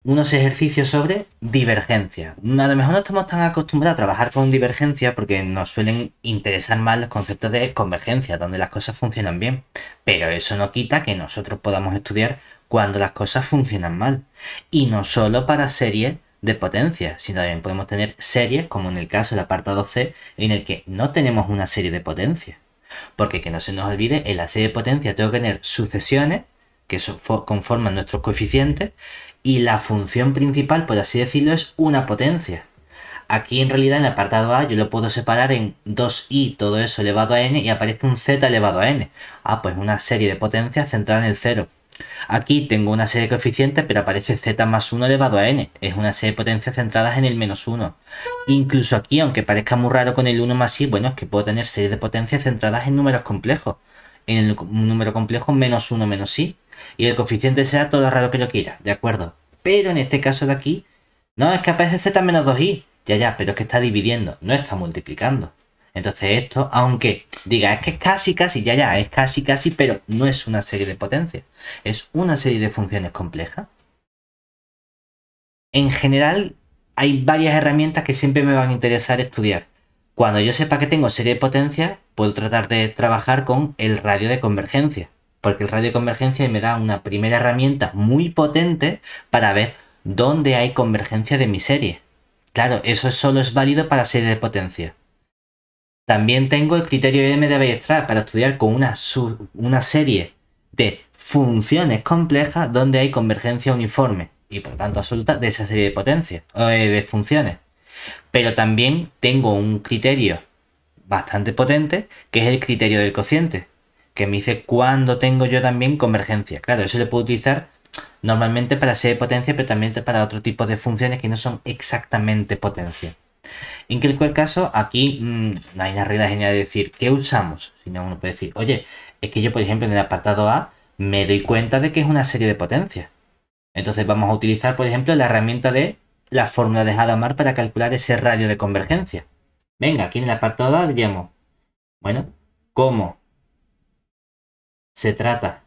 unos ejercicios sobre divergencia. A lo mejor no estamos tan acostumbrados a trabajar con divergencia porque nos suelen interesar más los conceptos de convergencia, donde las cosas funcionan bien. Pero eso no quita que nosotros podamos estudiar cuando las cosas funcionan mal. Y no solo para series de potencia, sino también podemos tener series, como en el caso del apartado C, en el que no tenemos una serie de potencia. Porque que no se nos olvide, en la serie de potencia tengo que tener sucesiones que conforman nuestros coeficientes y la función principal, por así decirlo, es una potencia. Aquí en realidad en el apartado A yo lo puedo separar en 2i todo eso elevado a n y aparece un z elevado a n. Pues una serie de potencias centrada en el 0. Aquí tengo una serie de coeficientes, pero aparece z más 1 elevado a n. Es una serie de potencias centradas en el menos 1. Incluso aquí, aunque parezca muy raro con el 1 más i, bueno, es que puedo tener series de potencias centradas en números complejos. En el número complejo menos 1 menos i. Y el coeficiente sea todo lo raro que lo quiera, ¿de acuerdo? Pero en este caso de aquí, no, es que aparece z menos 2i. Ya, pero es que está dividiendo, no está multiplicando. Entonces esto, aunque diga, es que es casi, ya, es casi, pero no es una serie de potencias. Es una serie de funciones complejas. En general, hay varias herramientas que siempre me van a interesar estudiar. Cuando yo sepa que tengo serie de potencias, puedo tratar de trabajar con el radio de convergencia. Porque el radio de convergencia me da una primera herramienta muy potente para ver dónde hay convergencia de mi serie. Claro, eso solo es válido para serie de potencia. También tengo el criterio M de Weierstrass para estudiar con una serie de funciones complejas donde hay convergencia uniforme y por tanto absoluta de esa serie de potencias o de funciones. Pero también tengo un criterio bastante potente que es el criterio del cociente, que me dice cuándo tengo yo también convergencia. Claro, eso lo puedo utilizar normalmente para serie de potencia, pero también para otro tipo de funciones que no son exactamente potencia. En cualquier caso, aquí no hay una regla genial de decir ¿qué usamos? Sino uno puede decir, oye, es que yo, por ejemplo, en el apartado A me doy cuenta de que es una serie de potencias. Entonces vamos a utilizar, por ejemplo, la herramienta de la fórmula de Hadamard para calcular ese radio de convergencia. Venga, aquí en el apartado A diríamos, bueno, ¿cómo se trata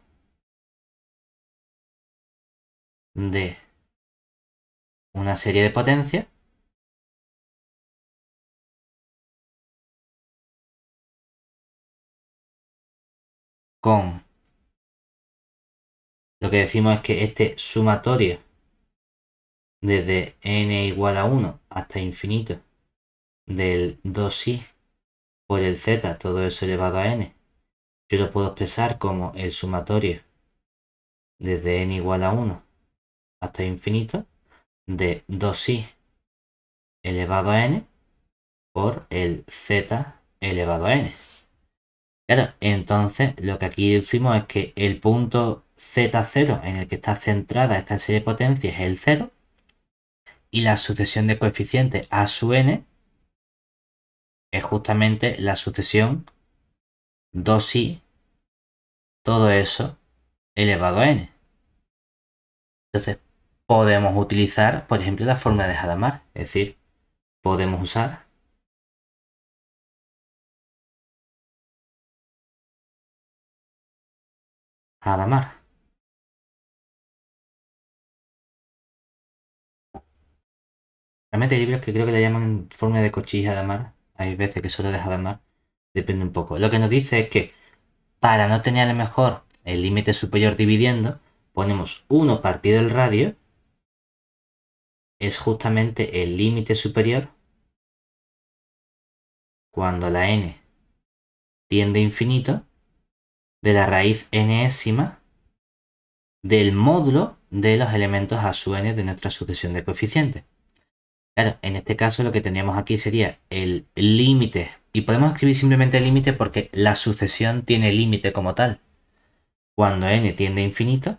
de una serie de potencias? Con lo que decimos es que este sumatorio desde n igual a 1 hasta infinito del 2i por el z, todo eso elevado a n, yo lo puedo expresar como el sumatorio desde n igual a 1 hasta infinito de 2i elevado a n por el z elevado a n. Claro, entonces lo que aquí decimos es que el punto z0 en el que está centrada esta serie de potencias es el 0 y la sucesión de coeficientes a sub n es justamente la sucesión 2i todo eso elevado a n. Entonces podemos utilizar, por ejemplo, la fórmula de Hadamard, es decir, podemos usar Hadamard. Realmente hay libros que creo que le llaman fórmula de Cauchy y Hadamard. Hay veces que solo de Hadamard. Depende un poco. Lo que nos dice es que para no tener a lo mejor el límite superior dividiendo, ponemos 1 partido el radio. Es justamente el límite superior cuando la n tiende a infinito de la raíz enésima del módulo de los elementos a su n de nuestra sucesión de coeficientes. Claro, en este caso lo que tendríamos aquí sería el límite, y podemos escribir simplemente el límite porque la sucesión tiene límite como tal. Cuando n tiende a infinito,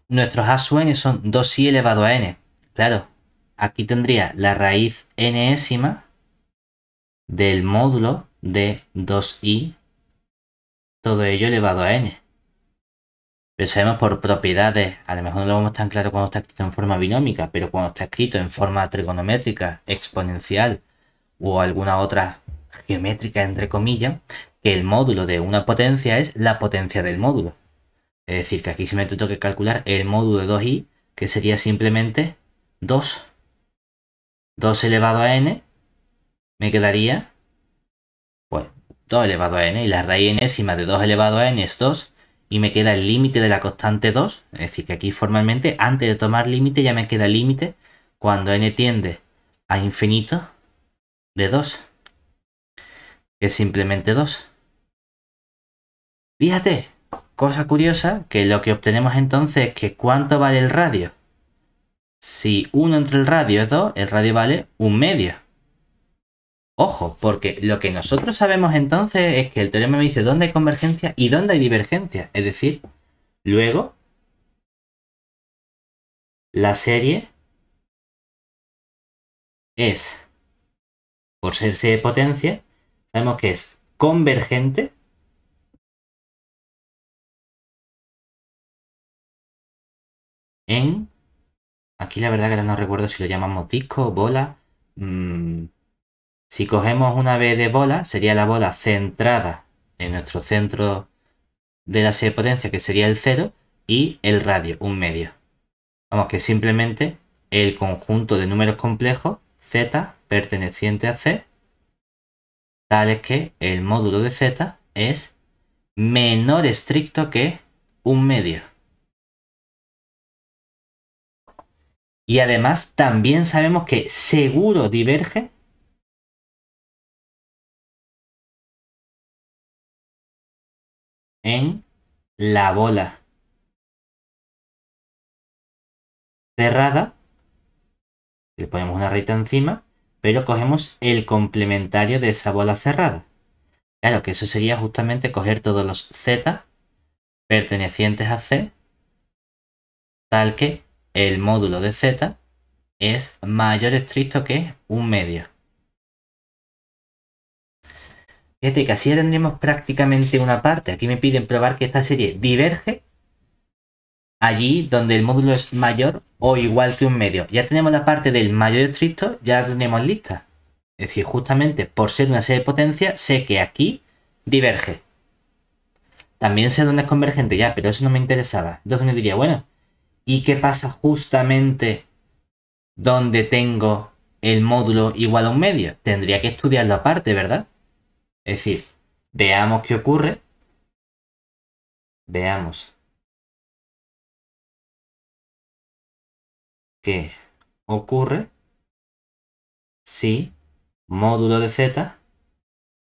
nuestros a su n son 2i elevado a n. Claro, aquí tendría la raíz enésima del módulo de 2i, todo ello elevado a n. Pero sabemos por propiedades, a lo mejor no lo vemos tan claro cuando está escrito en forma binómica, pero cuando está escrito en forma trigonométrica, exponencial o alguna otra geométrica, entre comillas, que el módulo de una potencia es la potencia del módulo. Es decir, que aquí se me tengo que calcular el módulo de 2i, que sería simplemente 2. 2 elevado a n me quedaría, pues, 2 elevado a n, y la raíz enésima de 2 elevado a n es 2, y me queda el límite de la constante 2, es decir, que aquí formalmente, antes de tomar límite, ya me queda el límite cuando n tiende a infinito de 2, que es simplemente 2. Fíjate, cosa curiosa, que lo que obtenemos entonces es que ¿cuánto vale el radio? Si 1 entre el radio es 2, el radio vale 1/2. Ojo, porque lo que nosotros sabemos entonces es que el teorema me dice dónde hay convergencia y dónde hay divergencia. Es decir, luego la serie es, por ser serie de potencia, sabemos que es convergente en... Aquí la verdad que no recuerdo si lo llamamos disco, bola. Si cogemos una vez de bola, sería la bola centrada en nuestro centro de la serie de potencia, que sería el 0, y el radio, 1/2. Vamos, que simplemente el conjunto de números complejos z perteneciente a c, tal es que el módulo de z es menor estricto que 1/2. Y además también sabemos que seguro diverge en la bola cerrada. Le ponemos una recta encima, pero cogemos el complementario de esa bola cerrada. Claro que eso sería justamente coger todos los z pertenecientes a C, tal que el módulo de z es mayor estricto que 1/2. Fíjate que así ya tendríamos prácticamente una parte. Aquí me piden probar que esta serie diverge allí donde el módulo es mayor o igual que 1/2. Ya tenemos la parte del mayor estricto, ya la tenemos lista. Es decir, justamente por ser una serie de potencia, sé que aquí diverge. También sé dónde es convergente ya, pero eso no me interesaba. Entonces me diría, bueno, ¿y qué pasa justamente donde tengo el módulo igual a 1/2? Tendría que estudiarlo aparte, ¿verdad? Es decir, veamos qué ocurre. Veamos qué ocurre si módulo de z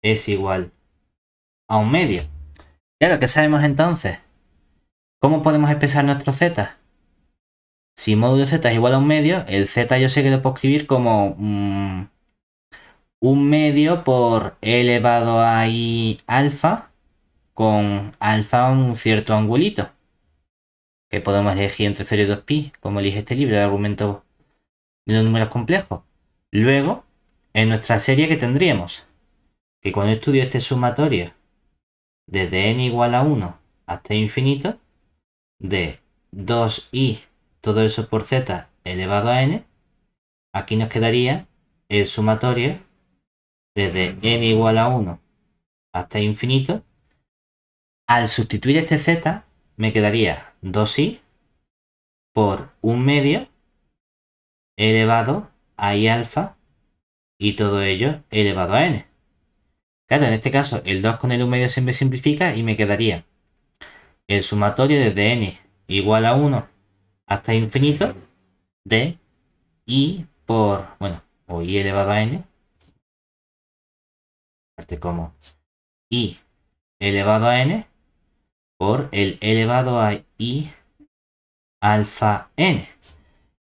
es igual a 1/2. Claro, ¿qué sabemos entonces? ¿Cómo podemos expresar nuestro z? Si módulo de z es igual a 1/2, el z yo sé que lo puedo escribir como 1/2 por e elevado a i alfa, con alfa un cierto angulito, que podemos elegir entre 0 y 2pi, como elige este libro de argumentos de los números complejos. Luego, en nuestra serie, que tendríamos que cuando estudio este sumatorio desde n igual a 1 hasta infinito, de 2i, todo eso por z elevado a n, aquí nos quedaría el sumatorio desde n igual a 1 hasta infinito. Al sustituir este z, me quedaría 2i por 1/2 elevado a i alfa y todo ello elevado a n. Claro, en este caso el 2 con el 1/2 se me simplifica y me quedaría el sumatorio desde n igual a 1 hasta infinito de i por, bueno, o i elevado a n, parte como i elevado a n por el elevado a i alfa n.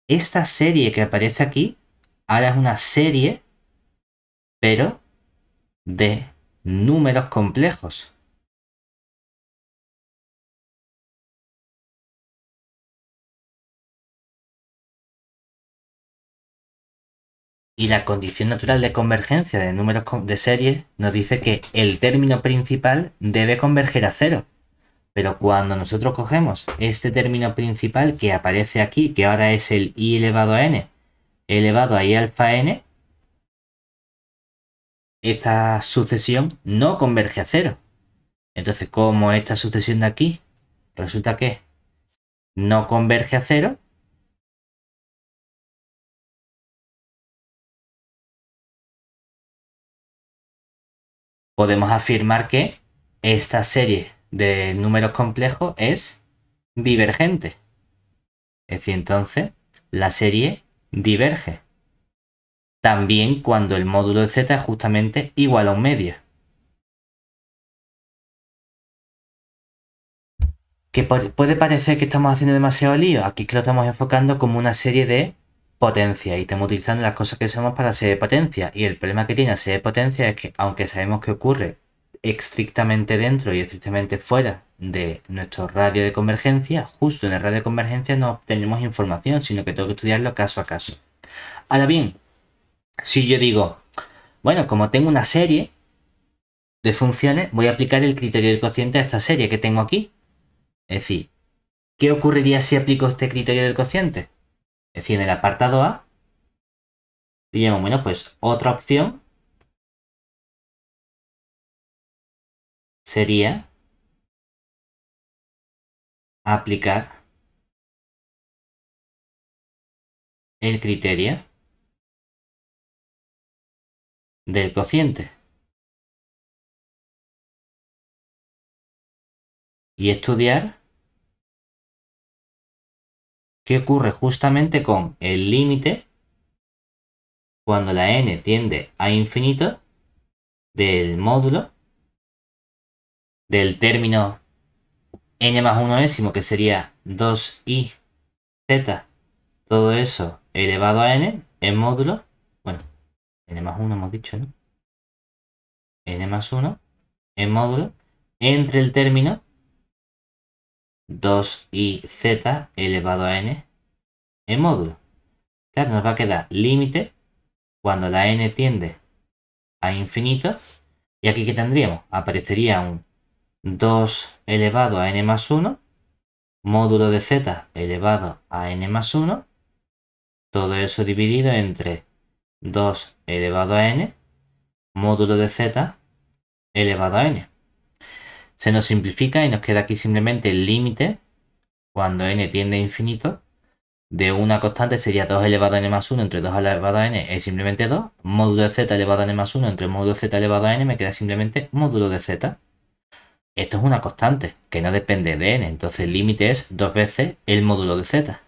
Esta serie que aparece aquí ahora es una serie, pero de números complejos. Y la condición natural de convergencia de números de series nos dice que el término principal debe converger a 0. Pero cuando nosotros cogemos este término principal que aparece aquí, que ahora es el i elevado a n elevado a i alfa n, esta sucesión no converge a 0. Entonces, como esta sucesión de aquí resulta que no converge a cero, podemos afirmar que esta serie de números complejos es divergente. Es decir, entonces la serie diverge. También cuando el módulo de z es justamente igual a un medio. Que puede parecer que estamos haciendo demasiado lío. Aquí que lo estamos enfocando como una serie de potencia y estamos utilizando las cosas que somos para la serie de potencia. Y el problema que tiene la serie de potencia es que, aunque sabemos que ocurre estrictamente dentro y estrictamente fuera de nuestro radio de convergencia, justo en el radio de convergencia no obtenemos información, sino que tengo que estudiarlo caso a caso. Ahora bien, si yo digo, bueno, como tengo una serie de funciones, voy a aplicar el criterio del cociente a esta serie que tengo aquí. Es decir, ¿qué ocurriría si aplico este criterio del cociente? Es decir, en el apartado A, diríamos, bueno, pues otra opción sería aplicar el criterio del cociente y estudiar qué ocurre justamente con el límite cuando la n tiende a infinito del módulo del término n más 1 décimo, que sería 2i z, todo eso elevado a n, en módulo, bueno, n más 1 hemos dicho, ¿no? N más 1 en módulo entre el término 2i z elevado a n en módulo. Claro, nos va a quedar límite cuando la n tiende a infinito. Y aquí, ¿qué tendríamos? Aparecería un 2 elevado a n más 1, módulo de z elevado a n más 1, todo eso dividido entre 2 elevado a n, módulo de z elevado a n. Se nos simplifica y nos queda aquí simplemente el límite cuando n tiende a infinito de una constante sería 2 elevado a n más 1 entre 2 elevado a n es simplemente 2. Módulo de z elevado a n más 1 entre módulo de z elevado a n me queda simplemente módulo de z. Esto es una constante que no depende de n, entonces el límite es 2 veces el módulo de z.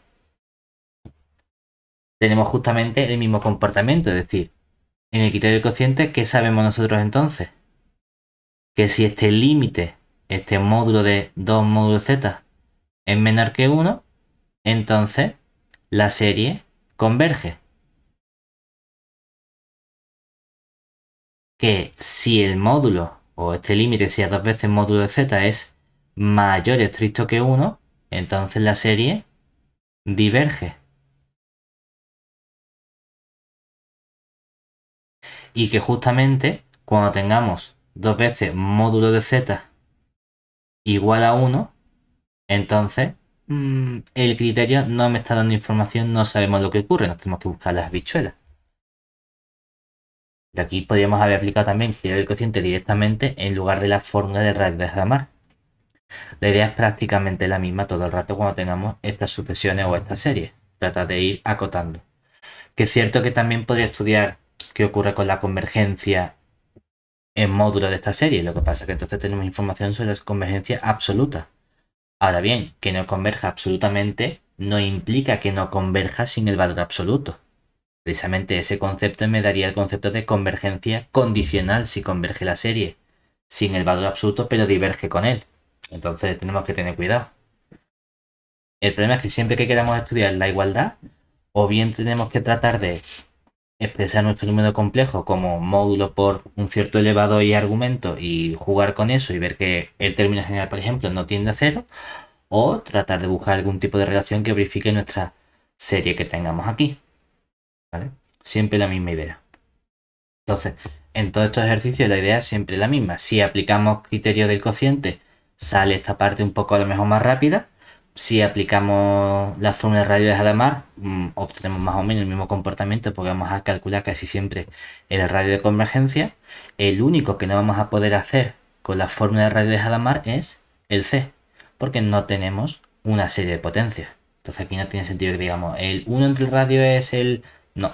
Tenemos justamente el mismo comportamiento, es decir, en el criterio del cociente, ¿qué sabemos nosotros entonces? Que si este límite, este módulo de 2 módulo z es menor que 1, entonces la serie converge. Que si el módulo o este límite sea 2 veces módulo de z es mayor estricto que 1, entonces la serie diverge. Y que justamente cuando tengamos 2 veces módulo de z igual a 1, entonces el criterio no me está dando información, no sabemos lo que ocurre, nos tenemos que buscar las habichuelas. Y aquí podríamos haber aplicado también el criterio del cociente directamente en lugar de la fórmula de radio de Hadamard. La idea es prácticamente la misma todo el rato cuando tengamos estas sucesiones o estas series. Trata de ir acotando. Que es cierto que también podría estudiar qué ocurre con la convergencia en módulo de esta serie. Lo que pasa es que entonces tenemos información sobre la convergencia absoluta. Ahora bien, que no converja absolutamente no implica que no converja sin el valor absoluto. Precisamente ese concepto me daría el concepto de convergencia condicional si converge la serie sin el valor absoluto pero diverge con él. Entonces tenemos que tener cuidado. El problema es que siempre que queramos estudiar la igualdad, o bien tenemos que tratar de expresar nuestro número complejo como módulo por un cierto elevado y argumento y jugar con eso y ver que el término general, por ejemplo, no tiende a cero, o tratar de buscar algún tipo de relación que verifique nuestra serie que tengamos aquí. ¿Vale? Siempre la misma idea. Entonces, en todos estos ejercicios la idea es siempre la misma. Si aplicamos criterio del cociente, sale esta parte un poco a lo mejor más rápida. Si aplicamos la fórmula de radio de Hadamard, obtenemos más o menos el mismo comportamiento porque vamos a calcular casi siempre el radio de convergencia. El único que no vamos a poder hacer con la fórmula de radio de Hadamard es el C, porque no tenemos una serie de potencias. Entonces aquí no tiene sentido que digamos el 1 entre el radio es el... No.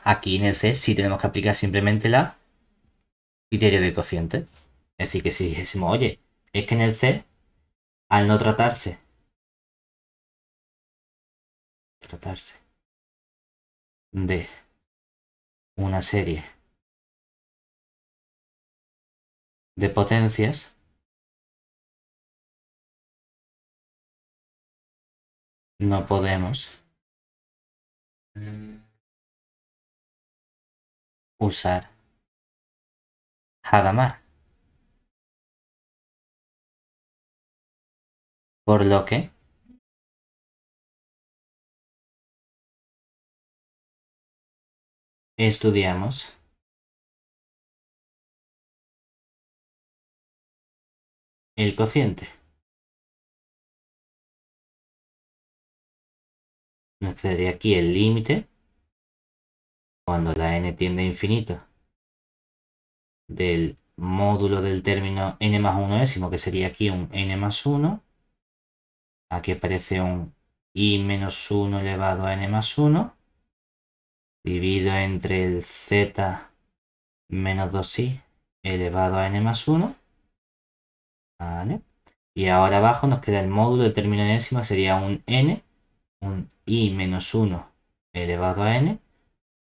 Aquí en el C sí tenemos que aplicar simplemente la criterio del cociente. Es decir, que si dijésemos, oye, es que en el C, al no tratarse de una serie de potencias, no podemos usar Hadamard. Por lo que estudiamos el cociente. Nos quedaría aquí el límite cuando la n tiende a infinito del módulo del término n más 1 ésimo, que sería aquí un n más 1. Aquí aparece un i menos 1 elevado a n más 1, dividido entre el z menos 2i elevado a n más 1. ¿Vale? Y ahora abajo nos queda el módulo del término enésimo, sería un n, un i menos 1 elevado a n,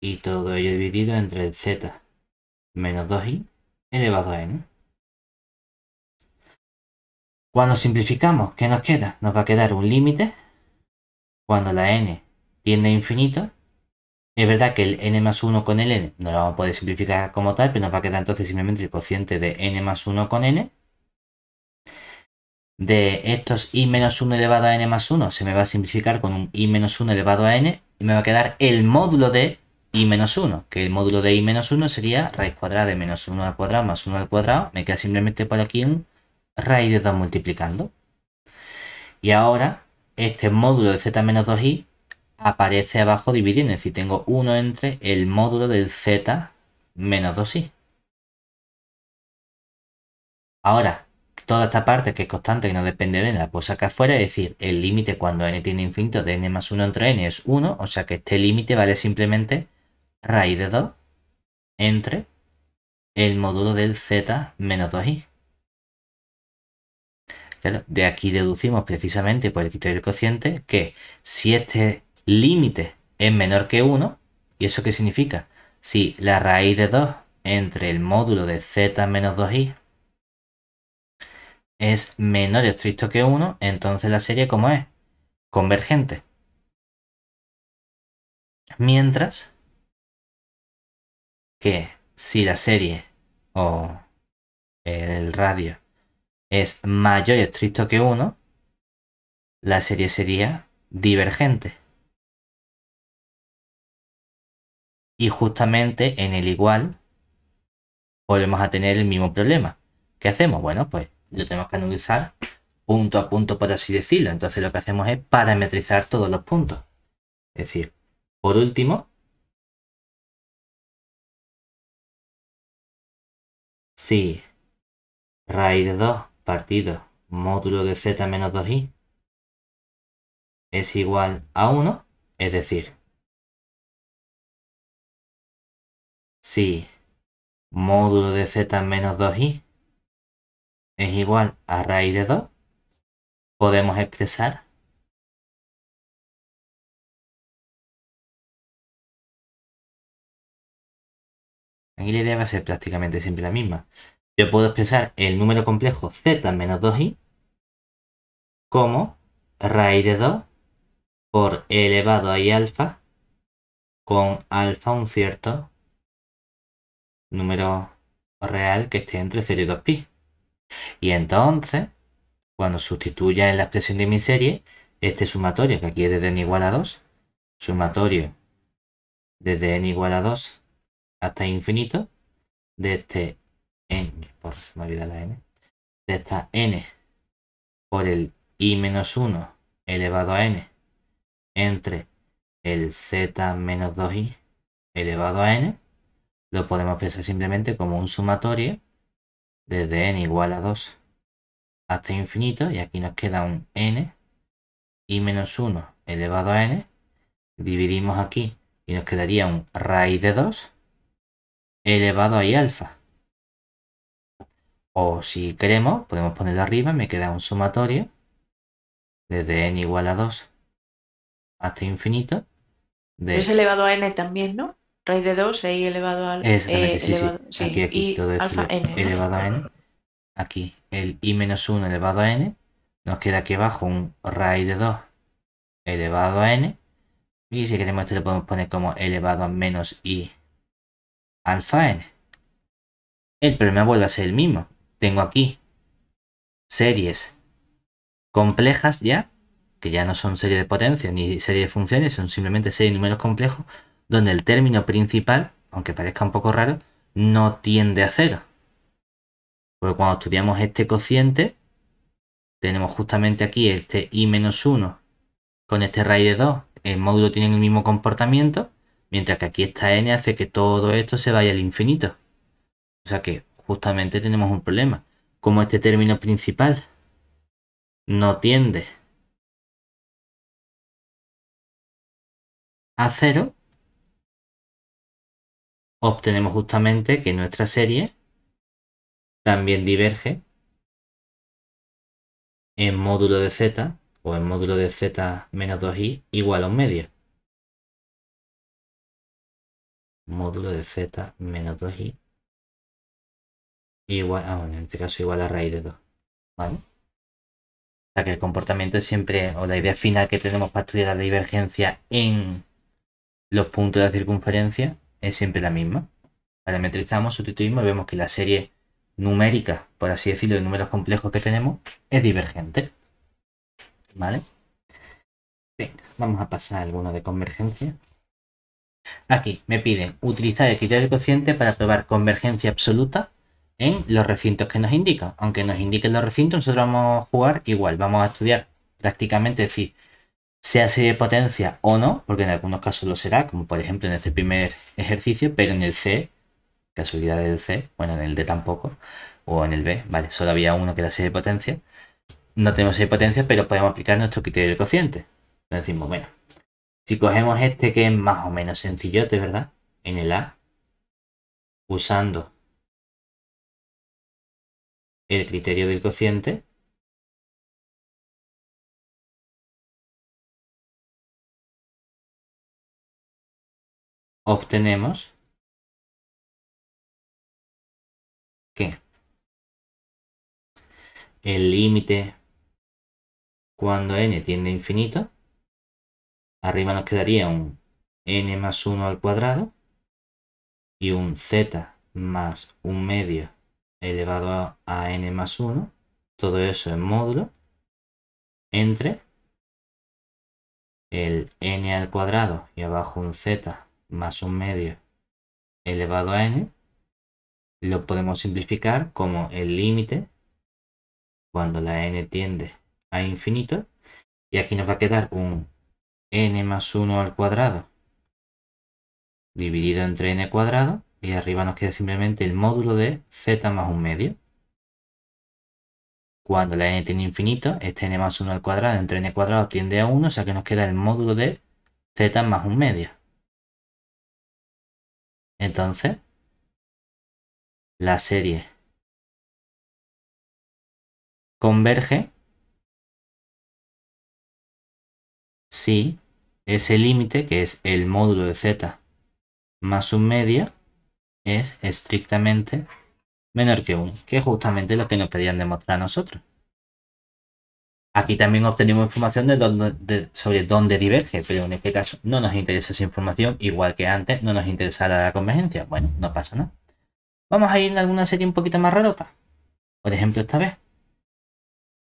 y todo ello dividido entre el z menos 2i elevado a n. Cuando simplificamos, ¿qué nos queda? Nos va a quedar un límite cuando la n tiende a infinito. Es verdad que el n más 1 con el n no lo vamos a poder simplificar como tal, pero nos va a quedar entonces simplemente el cociente de n más 1 con n. De estos i menos 1 elevado a n más 1 se me va a simplificar con un i menos 1 elevado a n y me va a quedar el módulo de i menos 1, que el módulo de i menos 1 sería raíz cuadrada de menos 1 al cuadrado más 1 al cuadrado. Me queda simplemente por aquí un raíz de 2 multiplicando. Y ahora este módulo de z menos 2i aparece abajo dividiendo, es decir, tengo 1 entre el módulo del z menos 2i. Ahora, toda esta parte que es constante, que no depende de n, la puedo sacar fuera, es decir, el límite cuando n tiene infinito de n más 1 entre n es 1, o sea que este límite vale simplemente raíz de 2 entre el módulo del z menos 2i. Claro, de aquí deducimos precisamente por el criterio del cociente que si este límite es menor que 1, ¿y eso qué significa? Si la raíz de 2 entre el módulo de z menos 2i es menor estricto que 1, entonces la serie, ¿cómo es? Convergente. Mientras que si la serie o el radio es mayor estricto que 1, la serie sería divergente. Y justamente en el igual volvemos a tener el mismo problema. ¿Qué hacemos? Bueno, pues lo tenemos que analizar punto a punto, por así decirlo. Entonces lo que hacemos es parametrizar todos los puntos. Es decir, por último, si raíz de 2 partido módulo de z menos 2i es igual a 1, es decir, si módulo de z menos 2i es igual a raíz de 2, podemos expresar aquí la idea va a ser prácticamente siempre la misma. Yo puedo expresar el número complejo z menos 2i como raíz de 2 por e elevado a i alfa con alfa un cierto número real que esté entre 0 y 2pi. Y entonces, cuando sustituya en la expresión de mi serie, este sumatorio, que aquí es desde n igual a 2, sumatorio desde n igual a 2 hasta infinito, de este n, por se me olvida la n, de esta n por el i menos 1 elevado a n entre el z menos 2i elevado a n, lo podemos expresar simplemente como un sumatorio desde n igual a 2 hasta infinito, y aquí nos queda un n y menos 1 elevado a n. Dividimos aquí y nos quedaría un raíz de 2 elevado a i alfa. O si queremos, podemos ponerlo arriba, me queda un sumatorio desde n igual a 2 hasta infinito Es de... elevado a n también, ¿no? Raíz de 2 e i elevado al Exactamente, sí, sí. elevado, sí, Aquí, y todo esto alfa n, ¿no? elevado a n. Aquí el i menos 1 elevado a n. Nos queda aquí abajo un raíz de 2 elevado a n. Y si queremos esto lo podemos poner como elevado a menos i alfa n. El problema vuelve a ser el mismo. Tengo aquí series complejas ya, que ya no son series de potencia ni serie de funciones, son simplemente series de números complejos, donde el término principal, aunque parezca un poco raro, no tiende a cero. Porque cuando estudiamos este cociente, tenemos justamente aquí este i menos 1 con este raíz de 2. El módulo tiene el mismo comportamiento, mientras que aquí esta n hace que todo esto se vaya al infinito. O sea que justamente tenemos un problema. Como este término principal no tiende a cero, obtenemos justamente que nuestra serie también diverge en módulo de z o en módulo de z menos 2i igual a un medio. Módulo de z menos 2i igual, bueno, en este caso igual a raíz de 2. ¿Vale? O sea que el comportamiento es siempre, o la idea final que tenemos para estudiar la divergencia en los puntos de la circunferencia es siempre la misma. Parametrizamos, sustituimos y vemos que la serie numérica, por así decirlo, de números complejos que tenemos es divergente. ¿Vale? Venga, vamos a pasar a alguno de convergencia. Aquí me piden utilizar el criterio del cociente para probar convergencia absoluta en los recintos que nos indican. Aunque nos indiquen los recintos, nosotros vamos a jugar igual. Vamos a estudiar prácticamente, es decir, sea serie de potencia o no, porque en algunos casos lo será, como por ejemplo en este primer ejercicio, pero en el C, casualidad del C, bueno, en el D tampoco, o en el B, vale, solo había uno que era serie de potencia. No tenemos serie de potencia, pero podemos aplicar nuestro criterio del cociente. Entonces decimos, bueno, si cogemos este que es más o menos sencillote, ¿verdad? En el A, usando el criterio del cociente, obtenemos que el límite cuando n tiende a infinito, arriba nos quedaría un n más 1 al cuadrado y un z más un medio elevado a n más 1, todo eso en módulo, entre el n al cuadrado y abajo un z más un medio elevado a n, lo podemos simplificar como el límite cuando la n tiende a infinito, y aquí nos va a quedar un n más 1 al cuadrado dividido entre n cuadrado, y arriba nos queda simplemente el módulo de z más un medio. Cuando la n tiende a infinito, este n más 1 al cuadrado entre n cuadrado tiende a 1, o sea que nos queda el módulo de z más un medio. Entonces, la serie converge si ese límite, que es el módulo de z más un medio, es estrictamente menor que 1, que es justamente lo que nos pedían demostrar a nosotros. Aquí también obtenemos información sobre dónde diverge, pero en este caso no nos interesa esa información, igual que antes no nos interesaba la convergencia. Bueno, no pasa nada. Vamos a ir a alguna serie un poquito más rarota. Por ejemplo, esta vez.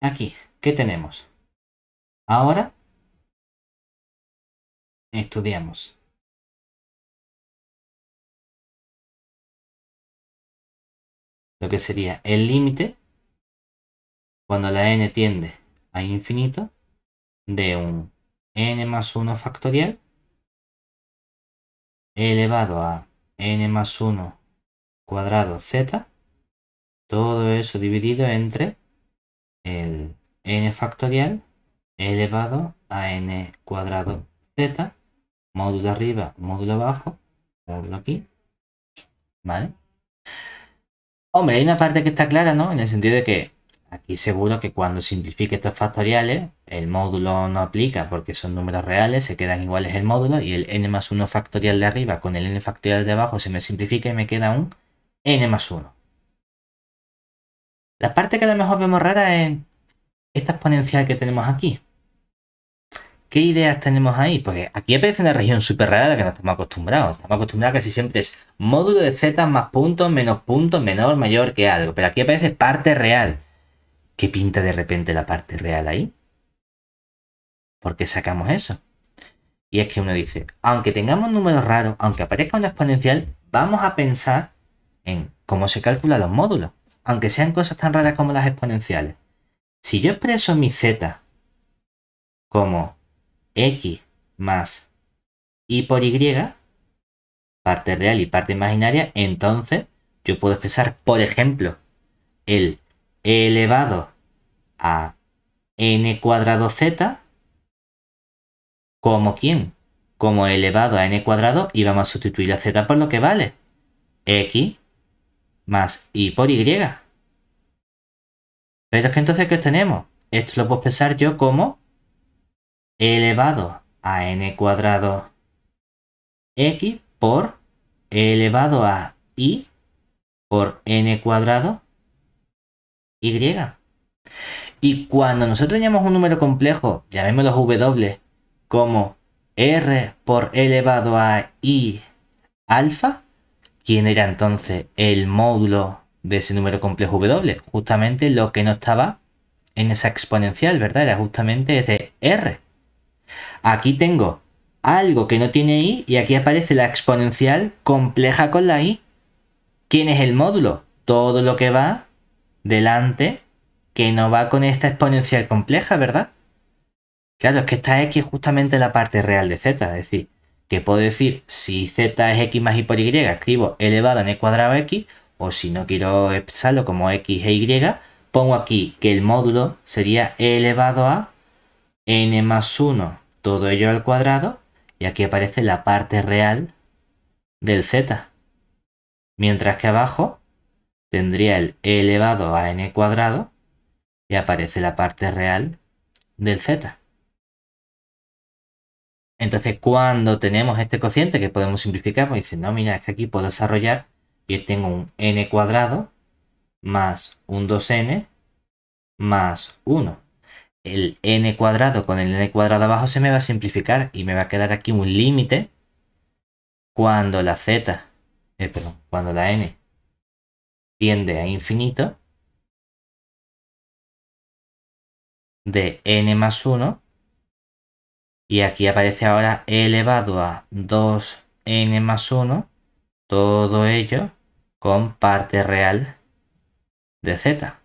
Aquí, ¿qué tenemos? Ahora estudiamos lo que sería el límite cuando la n tiende a infinito de un n más 1 factorial elevado a n más 1 cuadrado z, todo eso dividido entre el n factorial elevado a n cuadrado z, módulo arriba, módulo abajo, módulo aquí, ¿vale? Hombre, hay una parte que está clara, ¿no? En el sentido de que aquí seguro que cuando simplifique estos factoriales, el módulo no aplica porque son números reales, se quedan iguales el módulo y el n más 1 factorial de arriba con el n factorial de abajo se me simplifica y me queda un n más 1. La parte que a lo mejor vemos rara es esta exponencial que tenemos aquí. ¿Qué ideas tenemos ahí? Porque aquí aparece una región súper rara a la que no estamos acostumbrados. Estamos acostumbrados a que casi siempre es módulo de z más puntos, menos puntos, menor, mayor que algo. Pero aquí aparece parte real. ¿Qué pinta de repente la parte real ahí? ¿Por qué sacamos eso? Y es que uno dice, aunque tengamos números raros, aunque aparezca una exponencial, vamos a pensar en cómo se calculan los módulos. Aunque sean cosas tan raras como las exponenciales. Si yo expreso mi z como x más y por y, parte real y parte imaginaria, entonces yo puedo expresar, por ejemplo, el e elevado a n cuadrado z como ¿quién? Como elevado a n cuadrado y vamos a sustituir la z por lo que vale. X más y por y. Pero es que entonces, ¿qué tenemos? Esto lo puedo expresar yo como elevado a n cuadrado x por elevado a y por n cuadrado y. Y cuando nosotros teníamos un número complejo, llamémoslo w, como r por elevado a i alfa, ¿quién era entonces el módulo de ese número complejo w? Justamente lo que no estaba en esa exponencial, ¿verdad? Era justamente este r. Aquí tengo algo que no tiene i y aquí aparece la exponencial compleja con la i. ¿Quién es el módulo? Todo lo que va delante que no va con esta exponencial compleja, ¿verdad? Claro, es que esta x es justamente la parte real de z, es decir, que puedo decir si z es x más y por y, escribo elevado a n cuadrado x, o si no quiero expresarlo como x e y, pongo aquí que el módulo sería e elevado a n más 1, todo ello al cuadrado, y aquí aparece la parte real del z. Mientras que abajo tendría el e elevado a n cuadrado y aparece la parte real del z. Entonces, cuando tenemos este cociente que podemos simplificar, pues dicen, no, mira, es que aquí puedo desarrollar y tengo un n cuadrado más un 2n más 1. El n cuadrado con el n cuadrado abajo se me va a simplificar y me va a quedar aquí un límite cuando la cuando la n tiende a infinito de n más 1 y aquí aparece ahora e elevado a 2n más 1, todo ello con parte real de z.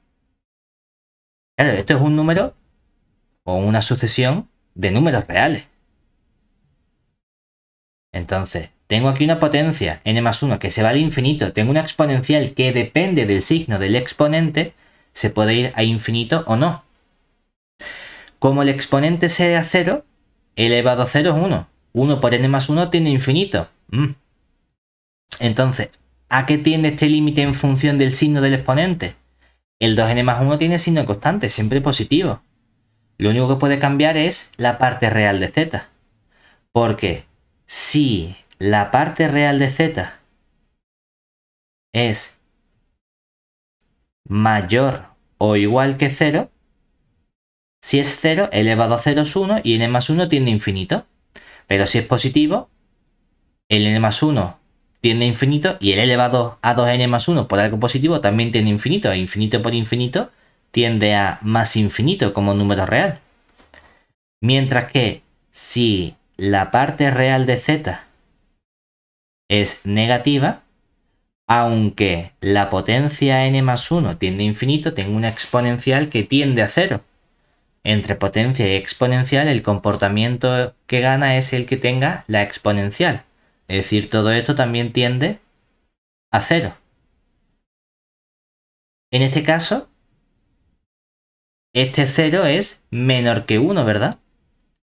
Claro, esto es un número o una sucesión de números reales. Entonces, tengo aquí una potencia n más 1 que se va al infinito, tengo una exponencial que depende del signo del exponente, se puede ir a infinito o no. Como el exponente sea 0, elevado a 0 es 1. 1 por n más 1 tiene infinito. Entonces, ¿a qué tiende este límite en función del signo del exponente? El 2n más 1 tiene signo constante, siempre positivo. Lo único que puede cambiar es la parte real de z. Porque si la parte real de z es mayor o igual que 0, si es 0, elevado a 0 es 1 y n más 1 tiende a infinito. Pero si es positivo, el n más 1 tiende a infinito y el elevado a 2n más 1 por algo positivo también tiende a infinito. E infinito por infinito tiende a más infinito como número real. Mientras que si la parte real de z es negativa, aunque la potencia n más 1 tiende a infinito, tengo una exponencial que tiende a 0. Entre potencia y exponencial, el comportamiento que gana es el que tenga la exponencial. Es decir, todo esto también tiende a 0. En este caso, este 0 es menor que 1, ¿verdad?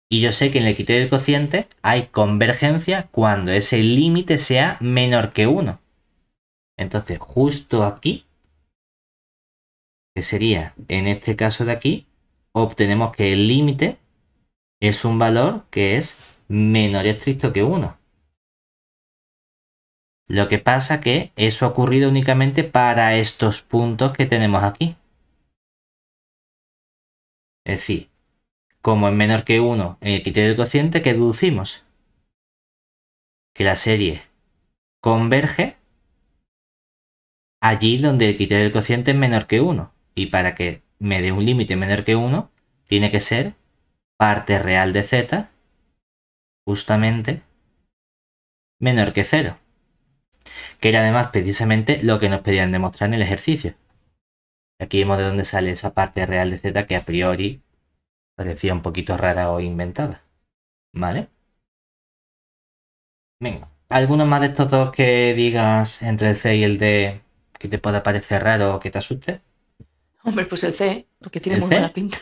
Y yo sé que en el criterio del cociente hay convergencia cuando ese límite sea menor que 1. Entonces, justo aquí, que sería en este caso de aquí, obtenemos que el límite es un valor que es menor estricto que 1. Lo que pasa que eso ha ocurrido únicamente para estos puntos que tenemos aquí. Es decir, como es menor que 1 en el criterio del cociente, ¿qué deducimos? Que la serie converge allí donde el criterio del cociente es menor que 1. Y para que me dé un límite menor que 1, tiene que ser parte real de z justamente menor que 0. Que era además precisamente lo que nos pedían demostrar en el ejercicio. Aquí vemos de dónde sale esa parte real de z que a priori parecía un poquito rara o inventada. ¿Vale? Venga. ¿Alguno más de estos dos que digas entre el C y el D que te pueda parecer raro o que te asuste? Hombre, pues el C, porque tiene ¿El muy C? buena pinta.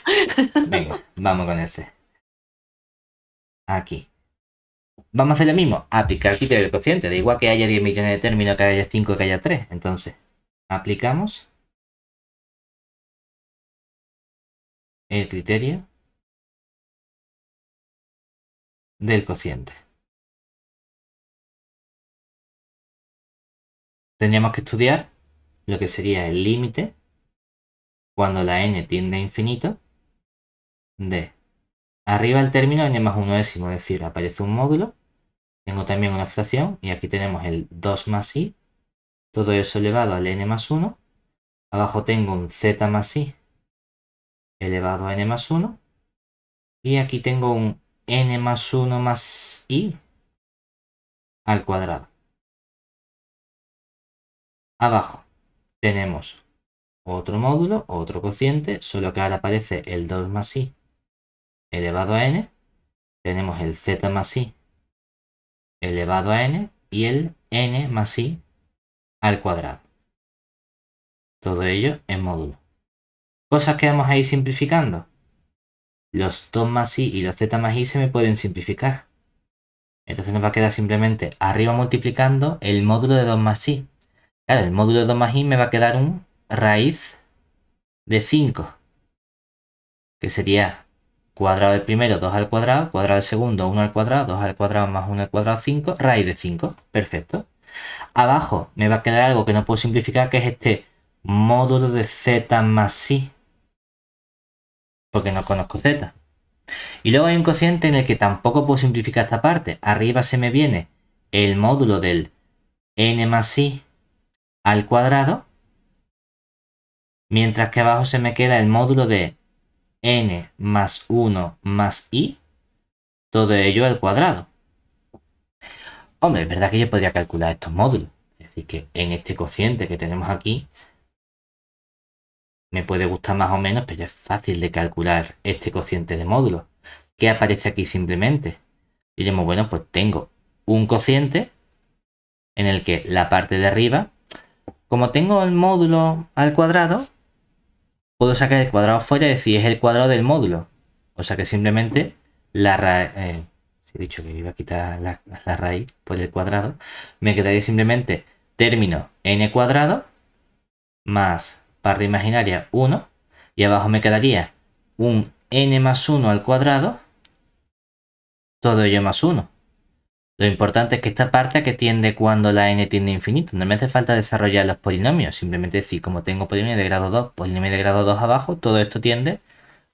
Venga, vamos con el C. Aquí. Vamos a hacer lo mismo, aplicar el criterio del cociente. Da igual que haya 10 millones de términos, que haya 5, que haya 3. Entonces, aplicamos el criterio del cociente. Tendríamos que estudiar lo que sería el límite cuando la n tiende a infinito de arriba el término n más 1 décimo, es decir, aparece un módulo. Tengo también una fracción y aquí tenemos el 2 más i, todo eso elevado al n más 1. Abajo tengo un z más i elevado a n más 1. Y aquí tengo un n más 1 más i al cuadrado. Abajo tenemos otro módulo, otro cociente, solo que ahora aparece el 2 más i elevado a n. Tenemos el z más i elevado a n y el n más i al cuadrado. Todo ello en módulo. Cosas que vamos a ir simplificando. Los 2 más i y los z más i se me pueden simplificar. Entonces nos va a quedar simplemente arriba multiplicando el módulo de 2 más i. Claro, el módulo de 2 más i me va a quedar un raíz de 5. Que sería cuadrado del primero, 2 al cuadrado, cuadrado del segundo, 1 al cuadrado, 2 al cuadrado más 1 al cuadrado, 5, raíz de 5. Perfecto. Abajo me va a quedar algo que no puedo simplificar, que es este módulo de z más i. Porque no conozco z. Y luego hay un cociente en el que tampoco puedo simplificar esta parte. Arriba se me viene el módulo del n más i al cuadrado, mientras que abajo se me queda el módulo de n más 1 más i, todo ello al cuadrado. Hombre, es verdad que yo podría calcular estos módulos. Es decir, que en este cociente que tenemos aquí, me puede gustar más o menos, pero es fácil de calcular este cociente de módulos. ¿Qué aparece aquí simplemente? Diremos, bueno, pues tengo un cociente en el que la parte de arriba, como tengo el módulo al cuadrado, puedo sacar el cuadrado fuera y decir es el cuadrado del módulo. O sea que simplemente la raíz, si he dicho que iba a quitar la raíz por el cuadrado, me quedaría simplemente término n cuadrado más parte imaginaria 1 y abajo me quedaría un n más 1 al cuadrado, todo ello más 1. Lo importante es que esta parte a que tiende cuando la n tiende a infinito. No me hace falta desarrollar los polinomios. Simplemente decir, como tengo polinomio de grado 2, polinomio de grado 2 abajo, todo esto tiende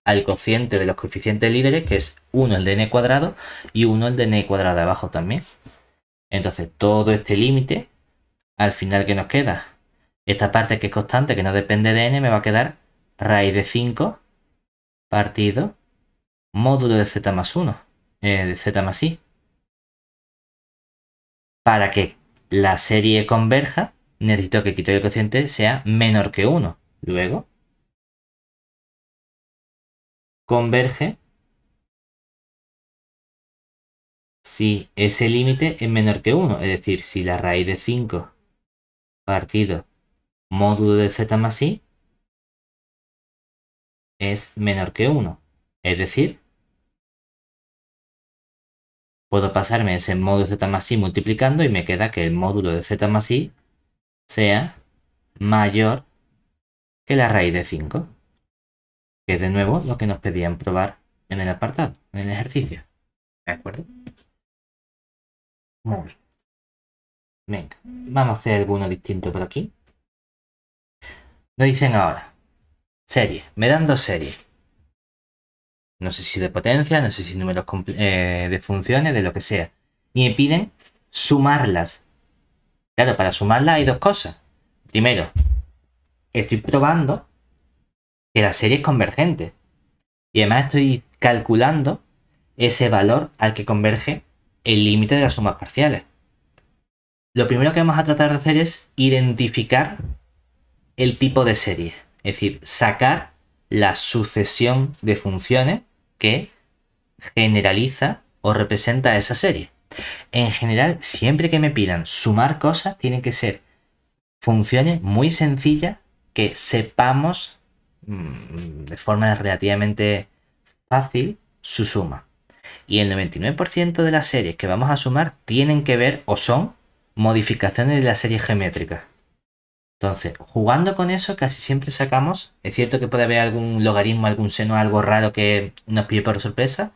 al cociente de los coeficientes líderes, que es 1 el de n cuadrado y 1 el de n cuadrado de abajo también. Entonces, todo este límite, al final que nos queda, esta parte que es constante, que no depende de n, me va a quedar raíz de 5 partido módulo de z más 1, de z más i. Para que la serie converja, necesito que el criterio del cociente sea menor que 1. Luego, converge si ese límite es menor que 1. Es decir, si la raíz de 5 partido módulo de z más i es menor que 1. Es decir, puedo pasarme ese módulo de z más i multiplicando y me queda que el módulo de z más i sea mayor que la raíz de 5. Que es de nuevo lo que nos pedían probar en el apartado, en el ejercicio. ¿De acuerdo? Muy bien. Venga, vamos a hacer alguno distinto por aquí. Nos dicen ahora, series. Me dan dos series. No sé si de potencia, no sé si números de funciones, de lo que sea. Y me piden sumarlas. Claro, para sumarlas hay dos cosas. Primero, estoy probando que la serie es convergente. Y además estoy calculando ese valor al que converge el límite de las sumas parciales. Lo primero que vamos a tratar de hacer es identificar el tipo de serie. Es decir, sacar la sucesión de funciones que generaliza o representa esa serie. En general, siempre que me pidan sumar cosas, tienen que ser funciones muy sencillas que sepamos de forma relativamente fácil su suma. Y el 99% de las series que vamos a sumar tienen que ver o son modificaciones de la serie geométrica. Entonces, jugando con eso casi siempre sacamos, es cierto que puede haber algún logaritmo, algún seno, algo raro que nos pille por sorpresa,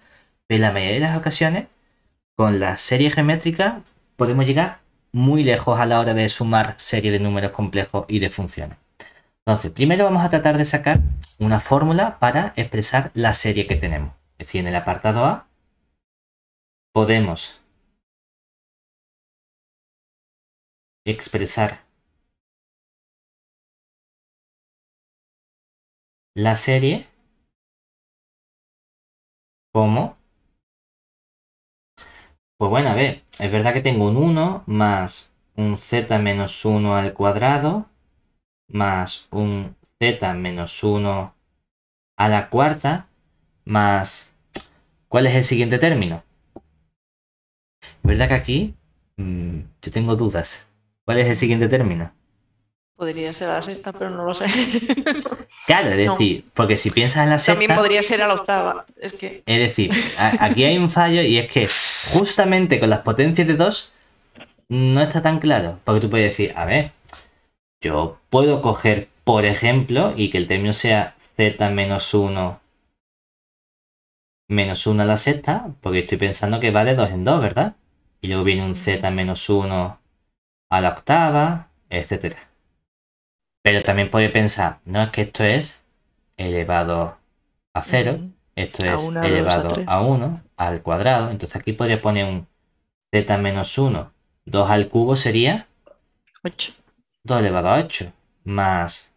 pero en la mayoría de las ocasiones, con la serie geométrica podemos llegar muy lejos a la hora de sumar serie de números complejos y de funciones. Entonces, primero vamos a tratar de sacar una fórmula para expresar la serie que tenemos. Es decir, en el apartado A podemos expresar la serie como, pues bueno, a ver, es verdad que tengo un 1 más un z menos 1 al cuadrado más un z menos 1 a la cuarta más... ¿Cuál es el siguiente término? Es verdad que aquí yo tengo dudas. ¿Cuál es el siguiente término? Podría ser a la sexta, pero no lo sé. Claro, es decir, porque si piensas en la sexta... También podría ser a la octava. Es decir, aquí hay un fallo y es que justamente con las potencias de 2 no está tan claro. Porque tú puedes decir, a ver, yo puedo coger, por ejemplo, y que el término sea z menos 1 a la sexta, porque estoy pensando que va de 2 en 2, ¿verdad? Y luego viene un z menos 1 a la octava, etcétera. Pero también puede pensar, no, es que esto es elevado a 0, esto es una, elevado 2, a 1 al cuadrado. Entonces aquí podría poner un z menos 1, 2 al cubo sería 8. 2 elevado a 8, más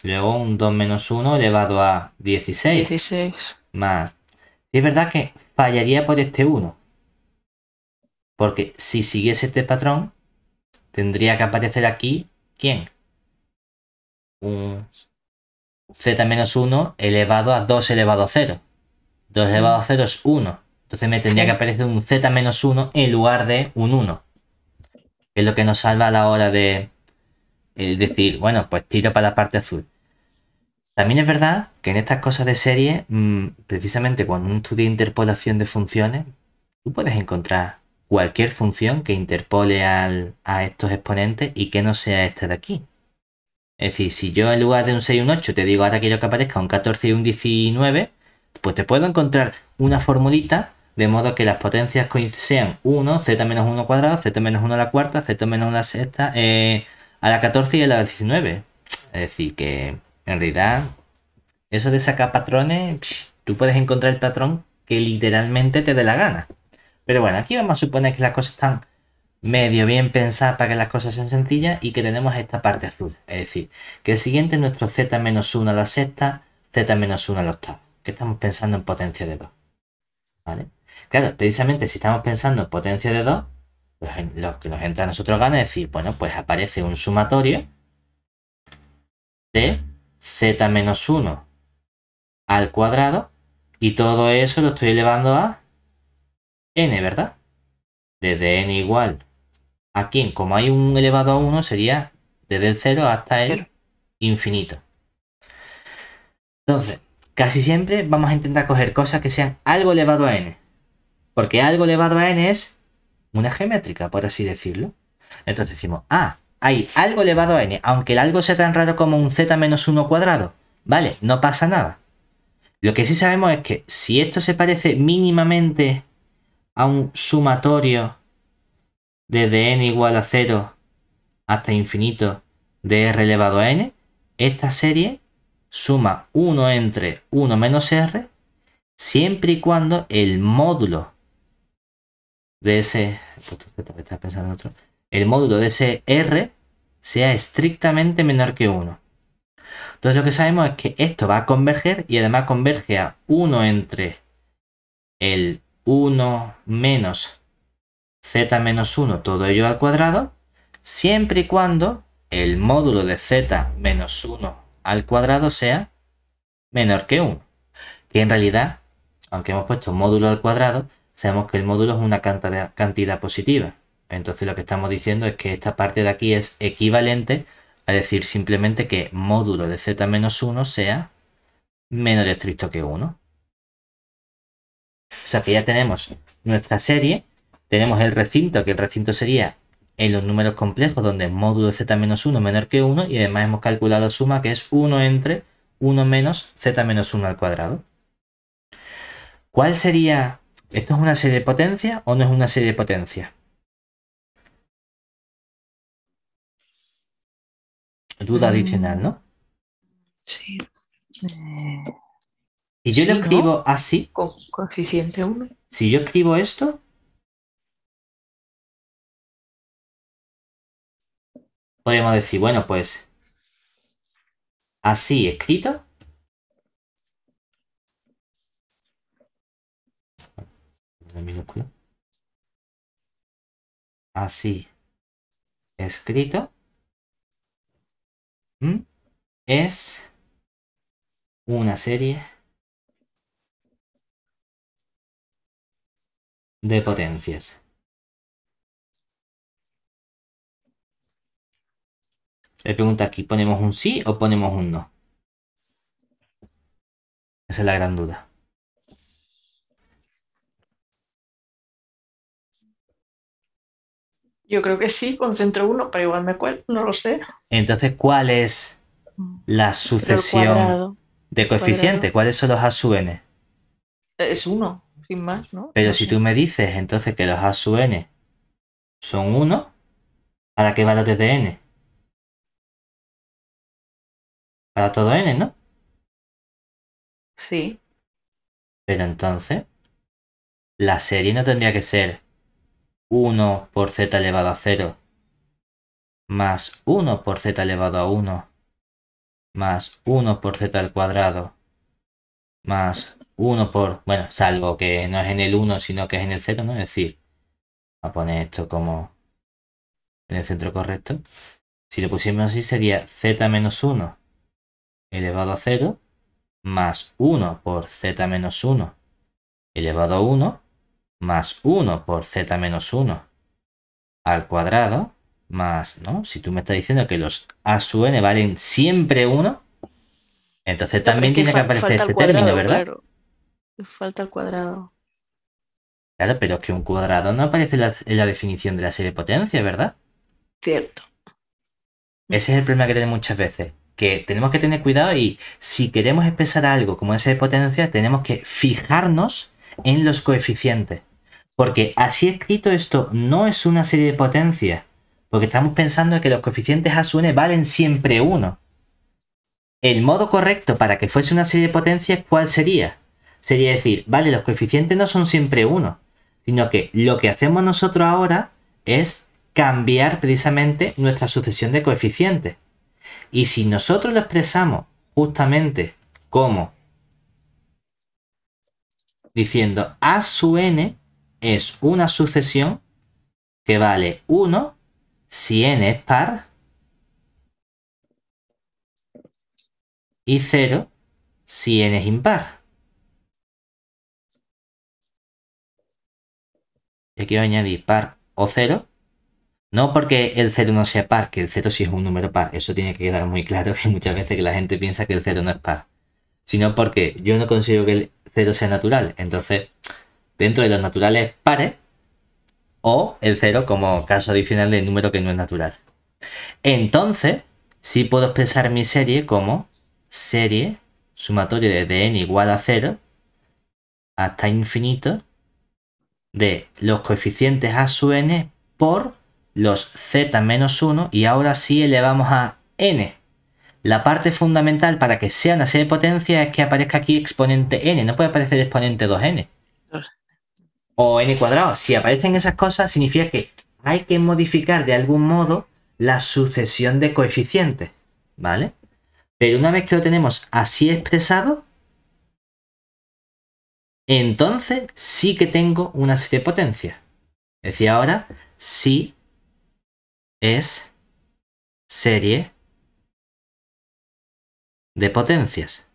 luego un 2 menos 1 elevado a 16. Más. Y es verdad que fallaría por este 1. Porque si siguiese este patrón, tendría que aparecer aquí, ¿quién? Un z menos 1 elevado a 2 elevado a 0. 2 elevado a 0 es 1. Entonces me tendría que aparecer un z menos 1 en lugar de un 1. Es lo que nos salva a la hora de decir, bueno, pues tiro para la parte azul. También es verdad que en estas cosas de serie, precisamente cuando uno estudia interpolación de funciones, tú puedes encontrar cualquier función que interpole a estos exponentes y que no sea este de aquí. Es decir, si yo en lugar de un 6 y un 8 te digo ahora quiero que aparezca un 14 y un 19, pues te puedo encontrar una formulita de modo que las potencias sean 1, z menos 1 cuadrado, z menos 1 a la cuarta, z menos 1 a la sexta, a la 14 y a la 19. Es decir, que en realidad eso de sacar patrones, tú puedes encontrar el patrón que literalmente te dé la gana. Pero bueno, aquí vamos a suponer que las cosas están medio bien pensadas para que las cosas sean sencillas y que tenemos esta parte azul. Es decir, que el siguiente es nuestro z menos 1 a la sexta, z menos 1 a la octava. Que estamos pensando en potencia de 2. ¿Vale? Claro, precisamente si estamos pensando en potencia de 2, pues lo que nos entra a nosotros gana es decir, bueno, pues aparece un sumatorio de z menos 1 al cuadrado y todo eso lo estoy elevando a n, ¿verdad? Desde n igual a quién, como hay un elevado a 1, sería desde el 0 hasta el infinito. Entonces, casi siempre vamos a intentar coger cosas que sean algo elevado a n. Porque algo elevado a n es una geométrica, por así decirlo. Entonces decimos, hay algo elevado a n, aunque el algo sea tan raro como un z-1 cuadrado. Vale, no pasa nada. Lo que sí sabemos es que si esto se parece mínimamente a un sumatorio desde n igual a 0 hasta infinito de r elevado a n, esta serie suma 1 entre 1 menos r siempre y cuando el módulo de ese... el módulo de ese r sea estrictamente menor que 1. Entonces lo que sabemos es que esto va a converger y además converge a 1 entre el 1 menos z menos 1, todo ello al cuadrado, siempre y cuando el módulo de z menos 1 al cuadrado sea menor que 1. Que en realidad, aunque hemos puesto módulo al cuadrado, sabemos que el módulo es una cantidad positiva. Entonces lo que estamos diciendo es que esta parte de aquí es equivalente a decir simplemente que módulo de z menos 1 sea menor estricto que 1. O sea que ya tenemos nuestra serie, tenemos el recinto, que el recinto sería en los números complejos donde módulo de z menos 1 menor que 1 y además hemos calculado suma que es 1 entre 1 menos z menos 1 al cuadrado. ¿Cuál sería? ¿Esto es una serie de potencia o no es una serie de potencia? Duda adicional, ¿no? Sí. Si yo Sí, lo escribo ¿no? así, Con coeficiente 1. si yo escribo esto, podemos decir, bueno, pues así escrito, en minúscula, así escrito, es una serie de potencias. Le pregunta aquí, ¿ponemos un sí o ponemos un no? Esa es la gran duda. Yo creo que sí, con centro 1, pero igual me cuelo, no lo sé. Entonces, ¿cuál es la Pero el sucesión cuadrado. de coeficientes? ¿Cuáles son los a sub n? Es 1, sin más, ¿no? Pero No si sé. tú me dices entonces que los a sub n son 1, ¿para qué valores de n? Para todo n, ¿no? Sí. Pero entonces, la serie no tendría que ser 1 por z elevado a 0 más 1 por z elevado a 1 más 1 por z al cuadrado más 1 por... Bueno, salvo que no es en el 1 sino que es en el 0, ¿no? Es decir, a poner esto como en el centro correcto. Si lo pusiéramos así sería z menos 1 elevado a 0 más 1 por z menos 1 elevado a 1 más 1 por z menos 1 al cuadrado más, ¿no? Si tú me estás diciendo que los a sub n valen siempre 1, entonces No, pero también es que tiene que aparecer falta este el cuadrado, término, ¿verdad? claro. Falta el cuadrado. Claro, pero es que un cuadrado no aparece en la definición de la serie de potencia, ¿verdad? Cierto. Ese es el problema que tenemos muchas veces. Que tenemos que tener cuidado y si queremos expresar algo como una serie de potencia, tenemos que fijarnos en los coeficientes. Porque así escrito esto no es una serie de potencia. Porque estamos pensando que los coeficientes a sub n valen siempre 1. El modo correcto para que fuese una serie de potencias, ¿cuál sería? Sería decir, vale, los coeficientes no son siempre 1, sino que lo que hacemos nosotros ahora es cambiar precisamente nuestra sucesión de coeficientes. Y si nosotros lo expresamos justamente como diciendo a sub n es una sucesión que vale 1 si n es par y 0 si n es impar. Yo quiero añadir par o 0. No porque el 0 no sea par, que el 0 sí es un número par. Eso tiene que quedar muy claro, que muchas veces que la gente piensa que el 0 no es par. sino porque yo no considero que el cero sea natural. Entonces, dentro de los naturales pares, o el cero como caso adicional del número que no es natural. Entonces, sí puedo expresar mi serie como serie sumatorio de n igual a 0 hasta infinito de los coeficientes a sub n por los z menos 1 y ahora sí elevamos a n. La parte fundamental para que sea una serie de potencia es que aparezca aquí exponente n, no puede aparecer exponente 2n. O n cuadrado. Si aparecen esas cosas significa que hay que modificar de algún modo la sucesión de coeficientes, ¿vale? Pero una vez que lo tenemos así expresado, entonces sí que tengo una serie de potencias. Es decir, ahora sí es serie de potencias.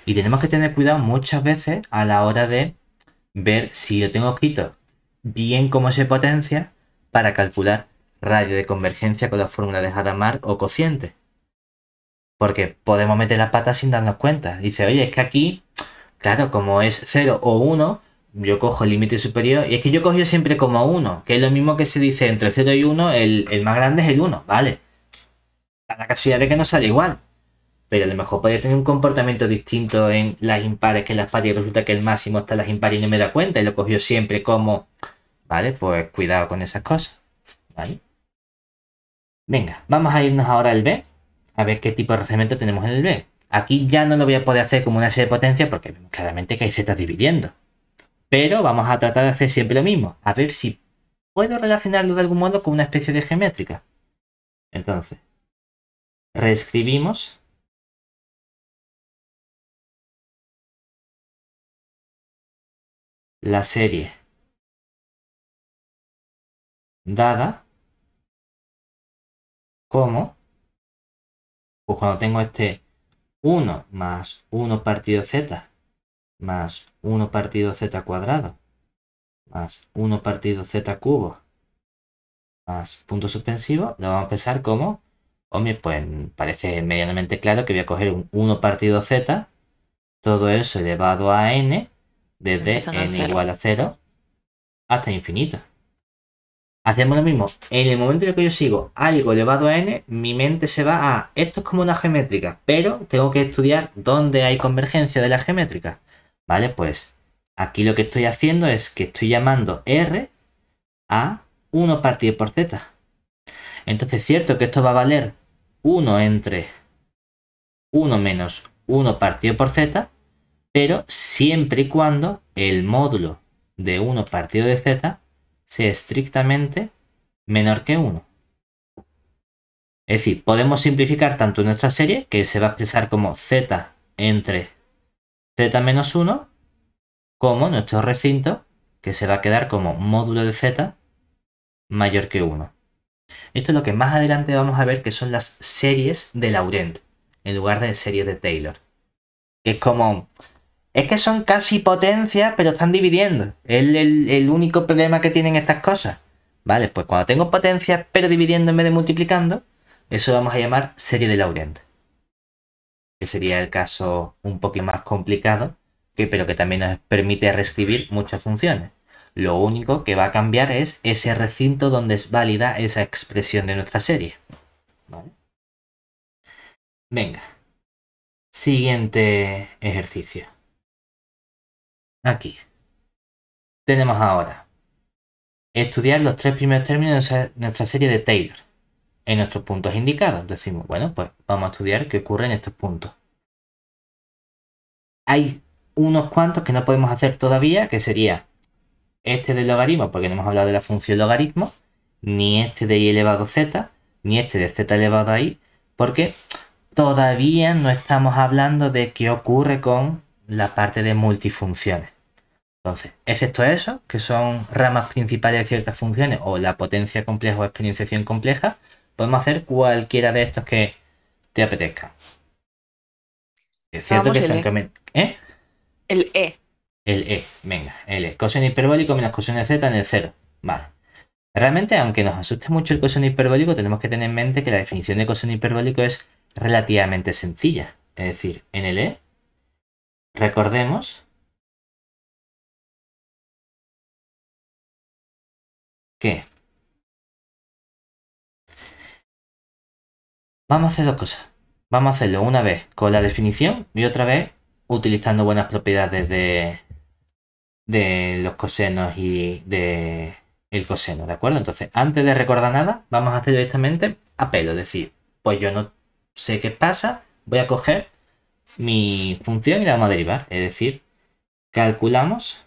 Y tenemos que tener cuidado muchas veces a la hora de ver si yo tengo escrito bien como se potencia para calcular radio de convergencia con la fórmula de Hadamard o cociente. Porque podemos meter las patas sin darnos cuenta. Dice, oye, es que aquí, claro, como es 0 o 1, yo cojo el límite superior. Y es que yo cojo siempre como 1, que es lo mismo que se dice entre 0 y 1, el más grande es el 1, ¿vale? La casualidad de que no sale igual. Pero a lo mejor podría tener un comportamiento distinto en las impares que en las pares y resulta que el máximo está en las impares y no me da cuenta y lo cogió siempre como... ¿Vale? Pues cuidado con esas cosas. ¿Vale? Venga, vamos a irnos ahora al B. A ver qué tipo de razonamiento tenemos en el B. Aquí ya no lo voy a poder hacer como una serie de potencia porque vemos claramente que hay z dividiendo. Pero vamos a tratar de hacer siempre lo mismo. A ver si puedo relacionarlo de algún modo con una especie de geométrica. Entonces, reescribimos la serie dada como, pues cuando tengo este 1 más 1 partido z más 1 partido z cuadrado más 1 partido z cubo más punto suspensivo, lo vamos a pensar como, hombre, pues parece medianamente claro que voy a coger un 1 partido z, todo eso elevado a n, desde n igual a 0 hasta infinito. Hacemos lo mismo. En el momento en que yo sigo algo elevado a n, mi mente se va a... Esto es como una geométrica, pero tengo que estudiar dónde hay convergencia de la geométrica. ¿Vale? Pues aquí lo que estoy haciendo es que estoy llamando r a 1 partido por z. Entonces es cierto que esto va a valer 1 entre 1 menos 1 partido por z, pero siempre y cuando el módulo de 1 partido de z sea estrictamente menor que 1. Es decir, podemos simplificar tanto nuestra serie, que se va a expresar como z entre z menos 1, como nuestro recinto, que se va a quedar como módulo de z mayor que 1. Esto es lo que más adelante vamos a ver que son las series de Laurent, en lugar de series de Taylor. Que es como... Es que son casi potencias, pero están dividiendo. Es el único problema que tienen estas cosas. Vale, pues cuando tengo potencias, pero dividiendo en vez de multiplicando, eso vamos a llamar serie de Laurent. Que sería el caso un poco más complicado, pero que también nos permite reescribir muchas funciones. Lo único que va a cambiar es ese recinto donde es válida esa expresión de nuestra serie. ¿Vale? Venga. Siguiente ejercicio. Aquí. Tenemos ahora estudiar los 3 primeros términos de nuestra serie de Taylor en nuestros puntos indicados. Decimos, bueno, pues vamos a estudiar qué ocurre en estos puntos. Hay unos cuantos que no podemos hacer todavía, que sería este del logaritmo, porque no hemos hablado de la función logaritmo, ni este de y elevado a z, ni este de z elevado a i, porque todavía no estamos hablando de qué ocurre con la parte de multifunciones. Entonces, excepto eso, que son ramas principales de ciertas funciones, o la potencia compleja o exponenciación compleja, podemos hacer cualquiera de estos que te apetezca. Es cierto que están cambiando. ¿Eh? El E. El E, venga, el E. Coseno hiperbólico menos coseno de z en el 0. Vale. Realmente, aunque nos asuste mucho el coseno hiperbólico, tenemos que tener en mente que la definición de coseno hiperbólico es relativamente sencilla. Es decir, en el E, recordemos que vamos a hacer dos cosas. Vamos a hacerlo una vez con la definición y otra vez utilizando buenas propiedades de los cosenos y de el coseno, ¿de acuerdo? Entonces, antes de recordar nada, vamos a hacer directamente a pelo. Es decir, pues yo no sé qué pasa, voy a coger mi función y la vamos a derivar. Es decir, calculamos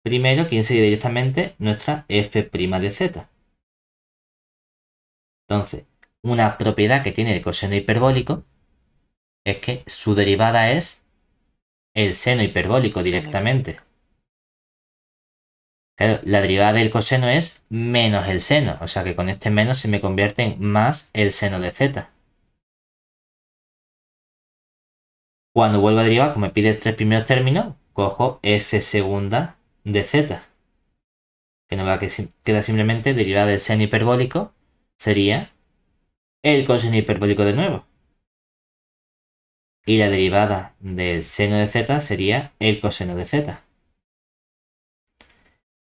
primero quién sería directamente nuestra f' de z. Entonces, una propiedad que tiene el coseno hiperbólico es que su derivada es el seno hiperbólico directamente. Claro, la derivada del coseno es menos el seno, o sea que con este menos se me convierte en más el seno de z. Cuando vuelvo a derivar, como me pide 3 primeros términos, cojo f segunda de z. Que no va a queda simplemente derivada del seno hiperbólico, sería el coseno hiperbólico de nuevo. Y la derivada del seno de z sería el coseno de z.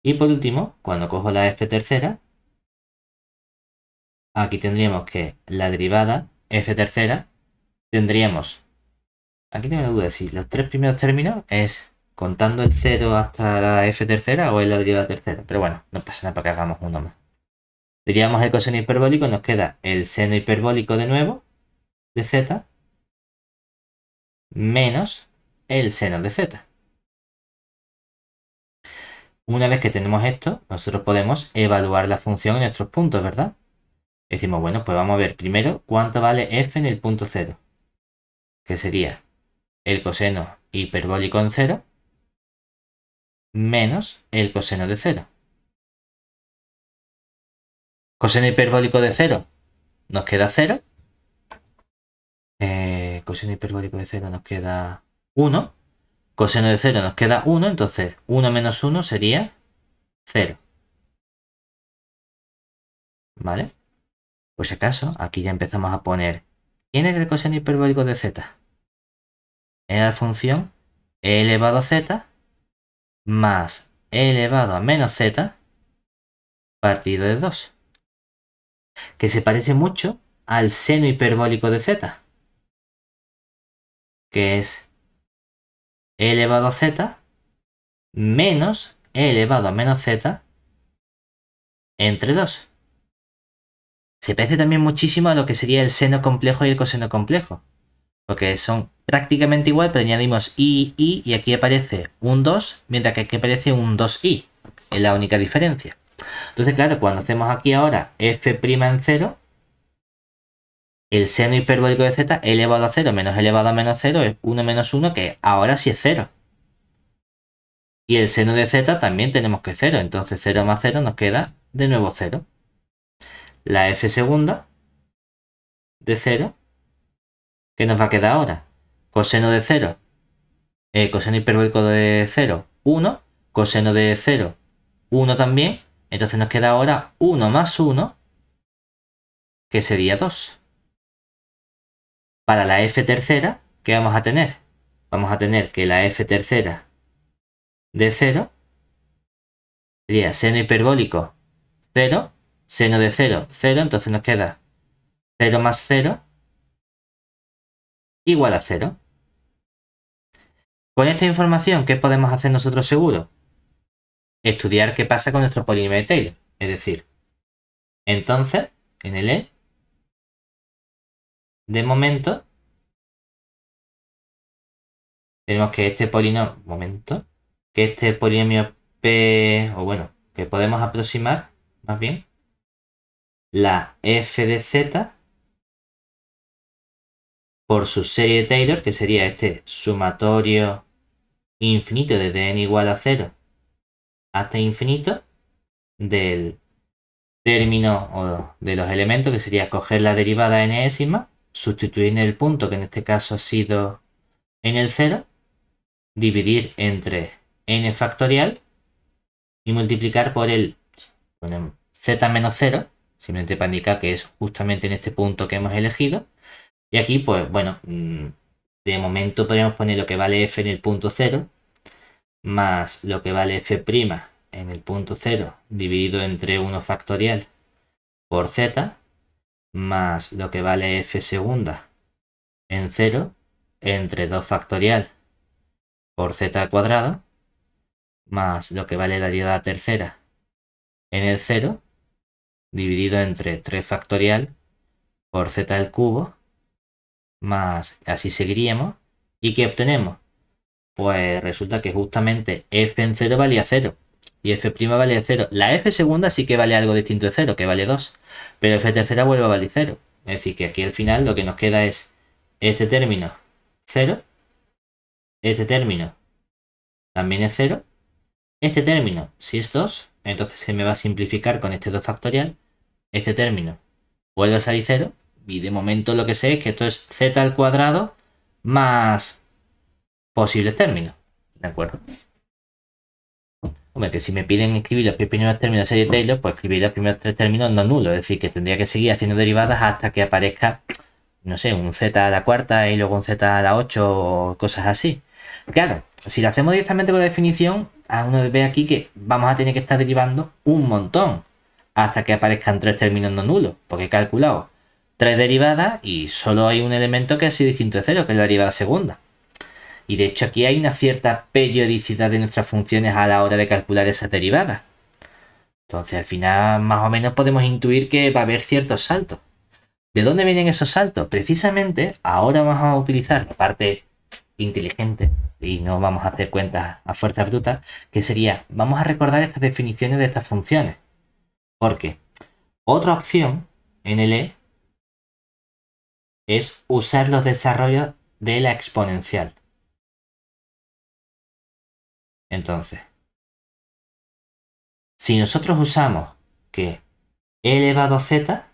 Y por último, cuando cojo la f tercera, aquí tendríamos que la derivada f tercera, tendríamos, aquí tengo una duda, si los 3 primeros términos es contando el 0 hasta la f tercera o es la derivada tercera. Pero bueno, no pasa nada para que hagamos uno más. Derivamos el coseno hiperbólico, nos queda el seno hiperbólico de nuevo, de z, menos el seno de z. Una vez que tenemos esto, nosotros podemos evaluar la función en nuestros puntos, ¿verdad? Decimos, bueno, pues vamos a ver primero cuánto vale f en el punto 0, que sería el coseno hiperbólico en 0 menos el coseno de 0. Coseno hiperbólico de 0 nos queda 0. Coseno hiperbólico de 0 nos queda 1. Coseno de 0 nos queda 1, entonces 1 menos 1 sería 0. ¿Vale? Por si acaso, aquí ya empezamos a poner ¿quién es el coseno hiperbólico de z? Era la función e elevado a z más e elevado a menos z partido de 2, que se parece mucho al seno hiperbólico de z, que es e elevado a z menos e elevado a menos z entre 2. Se parece también muchísimo a lo que sería el seno complejo y el coseno complejo, porque son prácticamente igual, pero añadimos y aquí aparece un 2, mientras que aquí aparece un 2i. Es la única diferencia. Entonces, claro, cuando hacemos aquí ahora f' en 0, el seno hiperbólico de z elevado a 0 menos elevado a menos 0 es 1 menos 1, que ahora sí es 0. Y el seno de z también tenemos que 0, entonces 0 más 0 nos queda de nuevo 0. La f segunda de 0, ¿qué nos va a quedar ahora? Coseno de 0, coseno hiperbólico de 0, 1, coseno de 0, 1 también, entonces nos queda ahora 1 más 1, que sería 2. Para la f tercera, ¿qué vamos a tener? Vamos a tener que la f tercera de 0 sería seno hiperbólico 0, seno de 0, 0, entonces nos queda 0 más 0 igual a 0. Con esta información, ¿qué podemos hacer nosotros seguro? Estudiar qué pasa con nuestro polinomio de Taylor. Es decir, entonces, en el E, de momento, tenemos que este polinomio P, o bueno, que podemos aproximar, más bien, la f de z por su serie de Taylor, que sería este sumatorio infinito desde n igual a 0 hasta infinito del término o de los elementos, que sería coger la derivada enésima, sustituir en el punto, que en este caso ha sido en el 0, dividir entre n factorial y multiplicar por el ponemos z menos 0, simplemente para indicar que es justamente en este punto que hemos elegido. Y aquí, pues bueno, de momento podríamos poner lo que vale f en el punto 0 más lo que vale f' en el punto 0 dividido entre 1 factorial por z más lo que vale f segunda en 0 entre 2 factorial por z al cuadrado más lo que vale la derivada tercera en el 0 dividido entre 3 factorial por z al cubo más así seguiríamos. ¿Y qué obtenemos? Pues resulta que justamente f en 0 valía 0 y f' vale 0. La f segunda sí que vale algo distinto de 0, que vale 2, pero f tercera vuelve a valer 0. Es decir, que aquí al final lo que nos queda es este término 0, este término también es 0, este término si es 2, entonces se me va a simplificar con este 2 factorial, este término vuelve a salir 0 y de momento lo que sé es que esto es z al cuadrado más posibles términos, ¿de acuerdo? Hombre, que si me piden escribir los primeros términos de serie Taylor, pues escribir los primeros 3 términos no nulos, es decir, que tendría que seguir haciendo derivadas hasta que aparezca, no sé, un z a la cuarta y luego un z a la 8 o cosas así. Claro, si lo hacemos directamente con la definición, a uno ve aquí que vamos a tener que estar derivando un montón hasta que aparezcan 3 términos no nulos, porque he calculado 3 derivadas y solo hay un elemento que ha sido distinto de 0, que es la derivada segunda. Y de hecho aquí hay una cierta periodicidad de nuestras funciones a la hora de calcular esas derivadas. Entonces al final más o menos podemos intuir que va a haber ciertos saltos. ¿De dónde vienen esos saltos? Precisamente ahora vamos a utilizar la parte inteligente y no vamos a hacer cuentas a fuerza bruta, que sería, vamos a recordar estas definiciones de estas funciones. Porque otra opción en el E es usar los desarrollos de la exponencial. Entonces, si nosotros usamos que e elevado a z,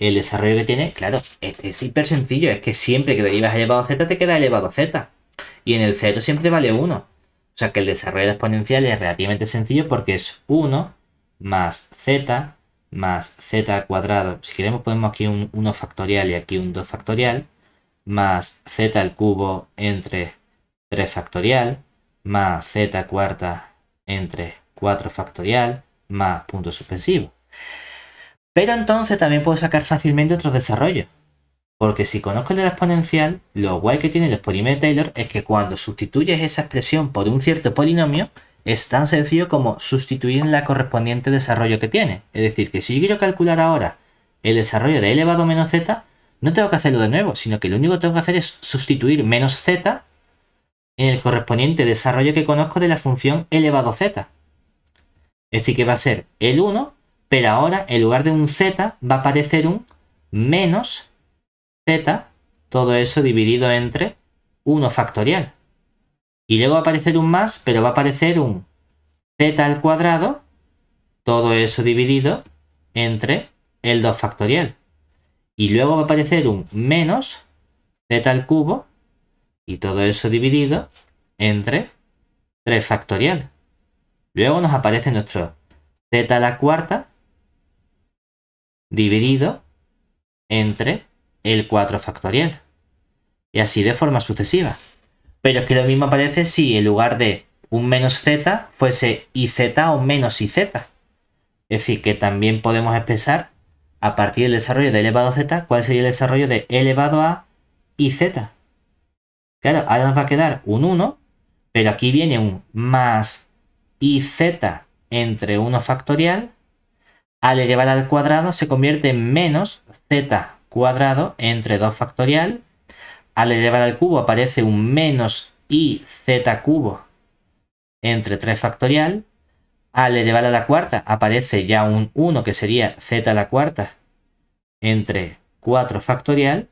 el desarrollo que tiene, claro, es hiper sencillo. Es que siempre que derivas elevado a z te queda elevado a z. Y en el 0 siempre vale 1. O sea que el desarrollo de la exponencial es relativamente sencillo porque es 1 más z al cuadrado. Si queremos ponemos aquí un 1 factorial y aquí un 2 factorial. Más z al cubo entre 3 factorial. Más z cuarta entre 4 factorial. Más punto suspensivo. Pero entonces también puedo sacar fácilmente otros desarrollos. Porque si conozco el de la exponencial, lo guay que tiene el exponime de Taylor es que cuando sustituyes esa expresión por un cierto polinomio, es tan sencillo como sustituir en la correspondiente desarrollo que tiene. Es decir, que si yo quiero calcular ahora el desarrollo de e elevado a menos z, no tengo que hacerlo de nuevo, sino que lo único que tengo que hacer es sustituir menos z en el correspondiente desarrollo que conozco de la función e elevado a z. Es decir, que va a ser el 1, pero ahora en lugar de un z va a aparecer un menos z, todo eso dividido entre 1 factorial. Y luego va a aparecer un más, pero va a aparecer un z al cuadrado, todo eso dividido entre el 2 factorial. Y luego va a aparecer un menos z al cubo, y todo eso dividido entre 3 factorial. Luego nos aparece nuestro z a la cuarta dividido entre el 4 factorial. Y así de forma sucesiva. Pero es que lo mismo aparece si en lugar de un menos z fuese iz o menos iz. Es decir, que también podemos expresar a partir del desarrollo de elevado a z cuál sería el desarrollo de elevado a iz. Claro, ahora nos va a quedar un 1, pero aquí viene un más iz entre 1 factorial. Al elevar al cuadrado se convierte en menos z cuadrado entre 2 factorial. Al elevar al cubo aparece un menos iz cubo entre 3 factorial. Al elevar a la cuarta aparece ya un 1 que sería z a la cuarta entre 4 factorial.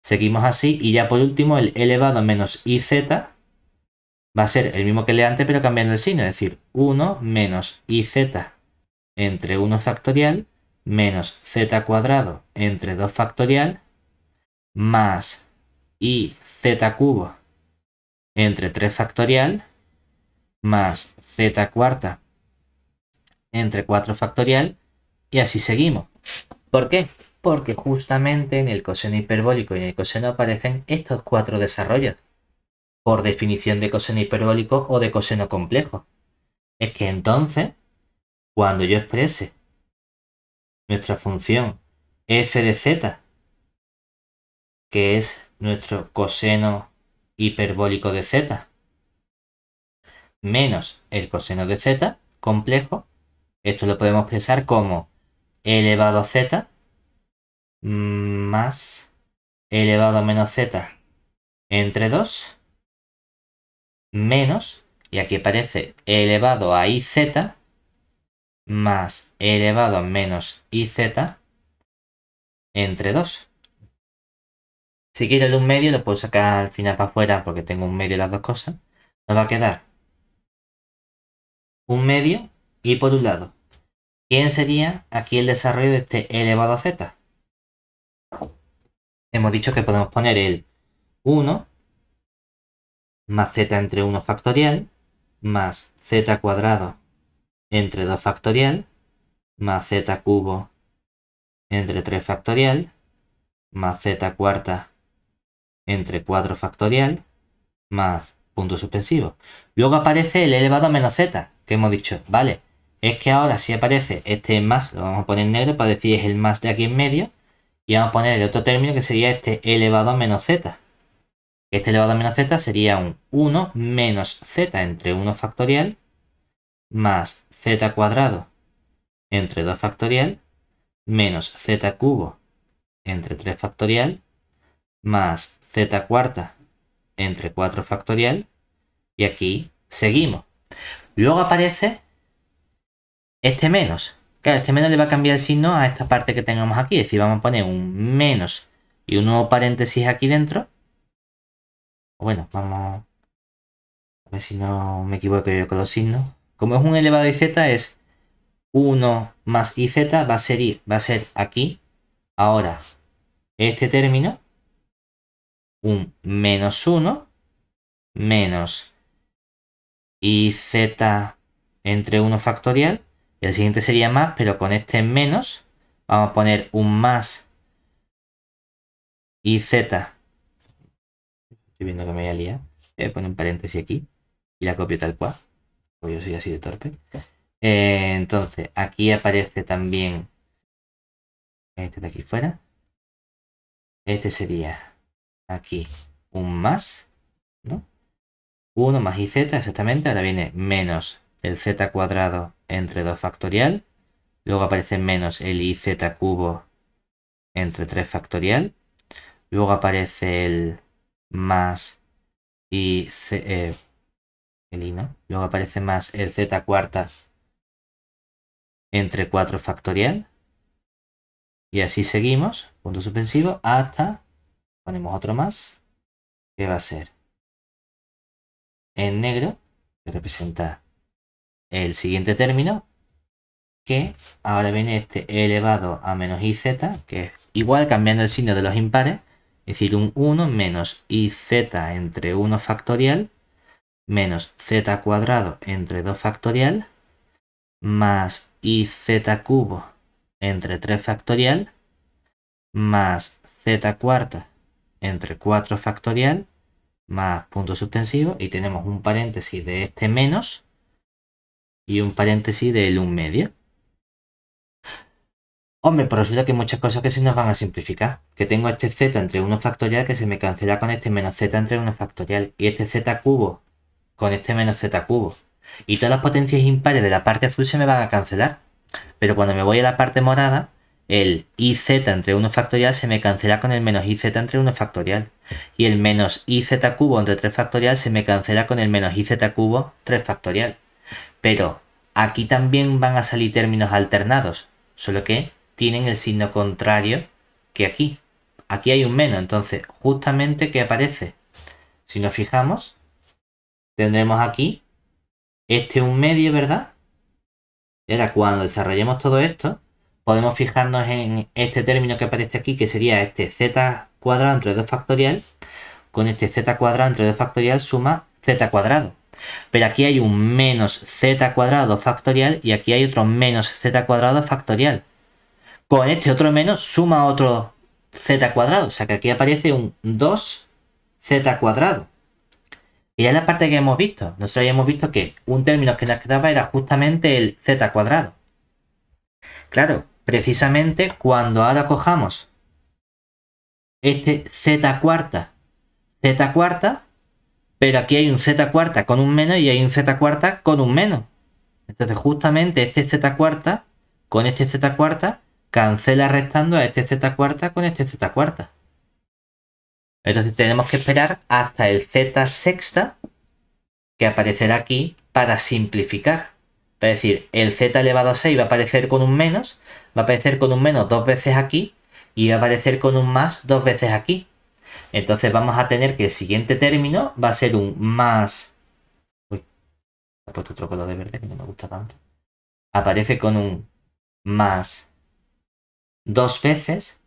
Seguimos así y ya por último el elevado a menos iz va a ser el mismo que el de antes pero cambiando el signo. Es decir, 1 menos iz entre 1 factorial menos z cuadrado entre 2 factorial más iz cubo entre 3 factorial más z cuarta entre 4 factorial y así seguimos. ¿Por qué? Porque justamente en el coseno hiperbólico y en el coseno aparecen estos 4 desarrollos, por definición de coseno hiperbólico o de coseno complejo. Es que entonces, cuando yo exprese nuestra función f de z, que es nuestro coseno hiperbólico de z, menos el coseno de z complejo, esto lo podemos expresar como e elevado a z más e elevado a menos z entre 2 menos, y aquí aparece e elevado a iz más e elevado a menos iz entre 2. Si quiero el un medio lo puedo sacar al final para afuera porque tengo un medio de las dos cosas. Nos va a quedar un medio y por un lado. ¿Quién sería aquí el desarrollo de este e elevado a z? Hemos dicho que podemos poner el 1 más z entre 1 factorial más z cuadrado entre 2 factorial más z cubo entre 3 factorial más z cuarta entre 4 factorial más punto suspensivo. Luego aparece el e elevado a menos z, que hemos dicho, vale, es que ahora si aparece este más, lo vamos a poner en negro para decir es el más de aquí en medio, y vamos a poner el otro término que sería este e elevado a menos z. Este elevado a menos z sería un 1 menos z entre 1 factorial más z cuadrado entre 2 factorial menos z cubo entre 3 factorial más z cuarta entre 4 factorial y aquí seguimos. Luego aparece este menos. Claro, este menos le va a cambiar el signo a esta parte que tengamos aquí. Es decir, vamos a poner un menos y un nuevo paréntesis aquí dentro. Bueno, vamos a ver si no me equivoco yo con los signos. Como es un elevado a iz, es 1 más iz va a ser aquí. Ahora, este término, un menos 1 menos iz entre 1 factorial. Y el siguiente sería más, pero con este menos vamos a poner un más iz. Estoy viendo que me voy a liar. Voy a poner un paréntesis aquí y la copio tal cual. Porque yo soy así de torpe. Entonces, aquí aparece también este de aquí fuera. Este sería aquí un más, ¿no? 1 más iz, exactamente. Ahora viene menos el z cuadrado entre 2 factorial. Luego aparece menos el iz cubo entre 3 factorial. Luego aparece el más el i, ¿no? Luego aparece más el z cuarta entre 4 factorial. Y así seguimos, punto suspensivo, hasta, ponemos otro más, que va a ser en negro, que representa el siguiente término, que ahora viene este e elevado a menos iz, que es igual cambiando el signo de los impares, es decir, un 1 menos iz entre 1 factorial, menos z cuadrado entre 2 factorial, más iz cubo entre 3 factorial, más z cuarta entre 4 factorial, más punto suspensivo, y tenemos un paréntesis de este menos y un paréntesis del 1 medio. Hombre, pues resulta que hay muchas cosas que se nos van a simplificar. Que tengo este z entre 1 factorial que se me cancela con este menos z entre 1 factorial. Y este z cubo con este menos z cubo. Y todas las potencias impares de la parte azul se me van a cancelar. Pero cuando me voy a la parte morada, el iz entre 1 factorial se me cancela con el menos iz entre 1 factorial. Y el menos iz cubo entre 3 factorial se me cancela con el menos iz cubo 3 factorial. Pero aquí también van a salir términos alternados. Solo que tienen el signo contrario que aquí. Aquí hay un menos, entonces justamente ¿qué aparece? Si nos fijamos, tendremos aquí este un medio, ¿verdad? Y ahora cuando desarrollemos todo esto, podemos fijarnos en este término que aparece aquí, que sería este z cuadrado entre 2 factorial, con este z cuadrado entre 2 factorial suma z cuadrado. Pero aquí hay un menos z cuadrado factorial y aquí hay otro menos z cuadrado factorial. Con este otro menos suma otro z cuadrado. O sea que aquí aparece un 2z cuadrado. Y ya es la parte que hemos visto. Nosotros ya hemos visto que un término que nos quedaba era justamente el z cuadrado. Claro, precisamente cuando ahora cojamos este z cuarta, pero aquí hay un z cuarta con un menos y hay un z cuarta con un menos. Entonces justamente este z cuarta con este z cuarta cancela restando a este z cuarta con este z cuarta. Entonces tenemos que esperar hasta el z sexta que aparecerá aquí para simplificar. Es decir, el z elevado a 6 va a aparecer con un menos, va a aparecer con un menos dos veces aquí y va a aparecer con un más dos veces aquí. Entonces vamos a tener que el siguiente término va a ser un más... Uy, he puesto otro color de verde que no me gusta tanto. Aparece con un más dos veces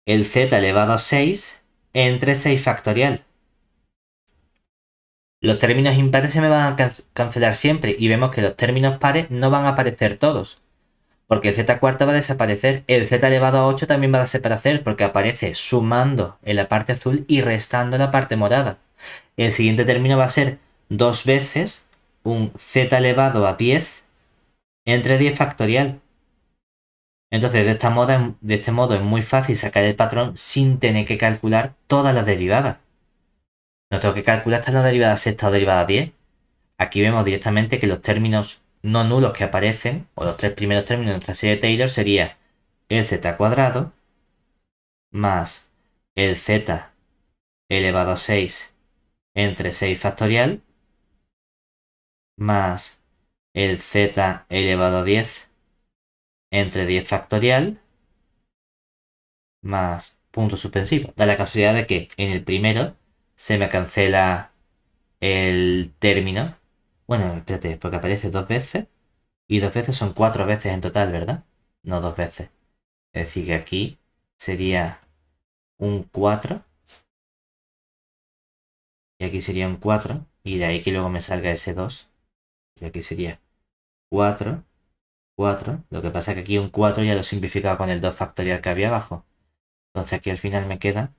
el z elevado a 6 entre 6 factorial. Los términos impares se me van a cancelar siempre y vemos que los términos pares no van a aparecer todos. Porque el z cuarta va a desaparecer. El z elevado a 8 también va a desaparecer porque aparece sumando en la parte azul y restando en la parte morada. El siguiente término va a ser dos veces un z elevado a 10 entre 10 factorial. Entonces de este modo es muy fácil sacar el patrón sin tener que calcular todas las derivadas. No tengo que calcular hasta la derivada sexta o derivada 10. Aquí vemos directamente que los términos no nulos que aparecen, o los tres primeros términos de nuestra serie de Taylor, sería el z cuadrado más el z elevado a 6 entre 6 factorial más el z elevado a 10 entre 10 factorial más punto suspensivo. Da la casualidad de que en el primero se me cancela el término. Bueno, espérate, porque aparece dos veces. Y dos veces son cuatro veces en total, ¿verdad? No dos veces. Es decir, que aquí sería un 4. Y aquí sería un 4. Y de ahí que luego me salga ese 2. Y aquí sería 4, 4. Lo que pasa es que aquí un 4 ya lo he simplificado con el 2 factorial que había abajo. Entonces aquí al final me queda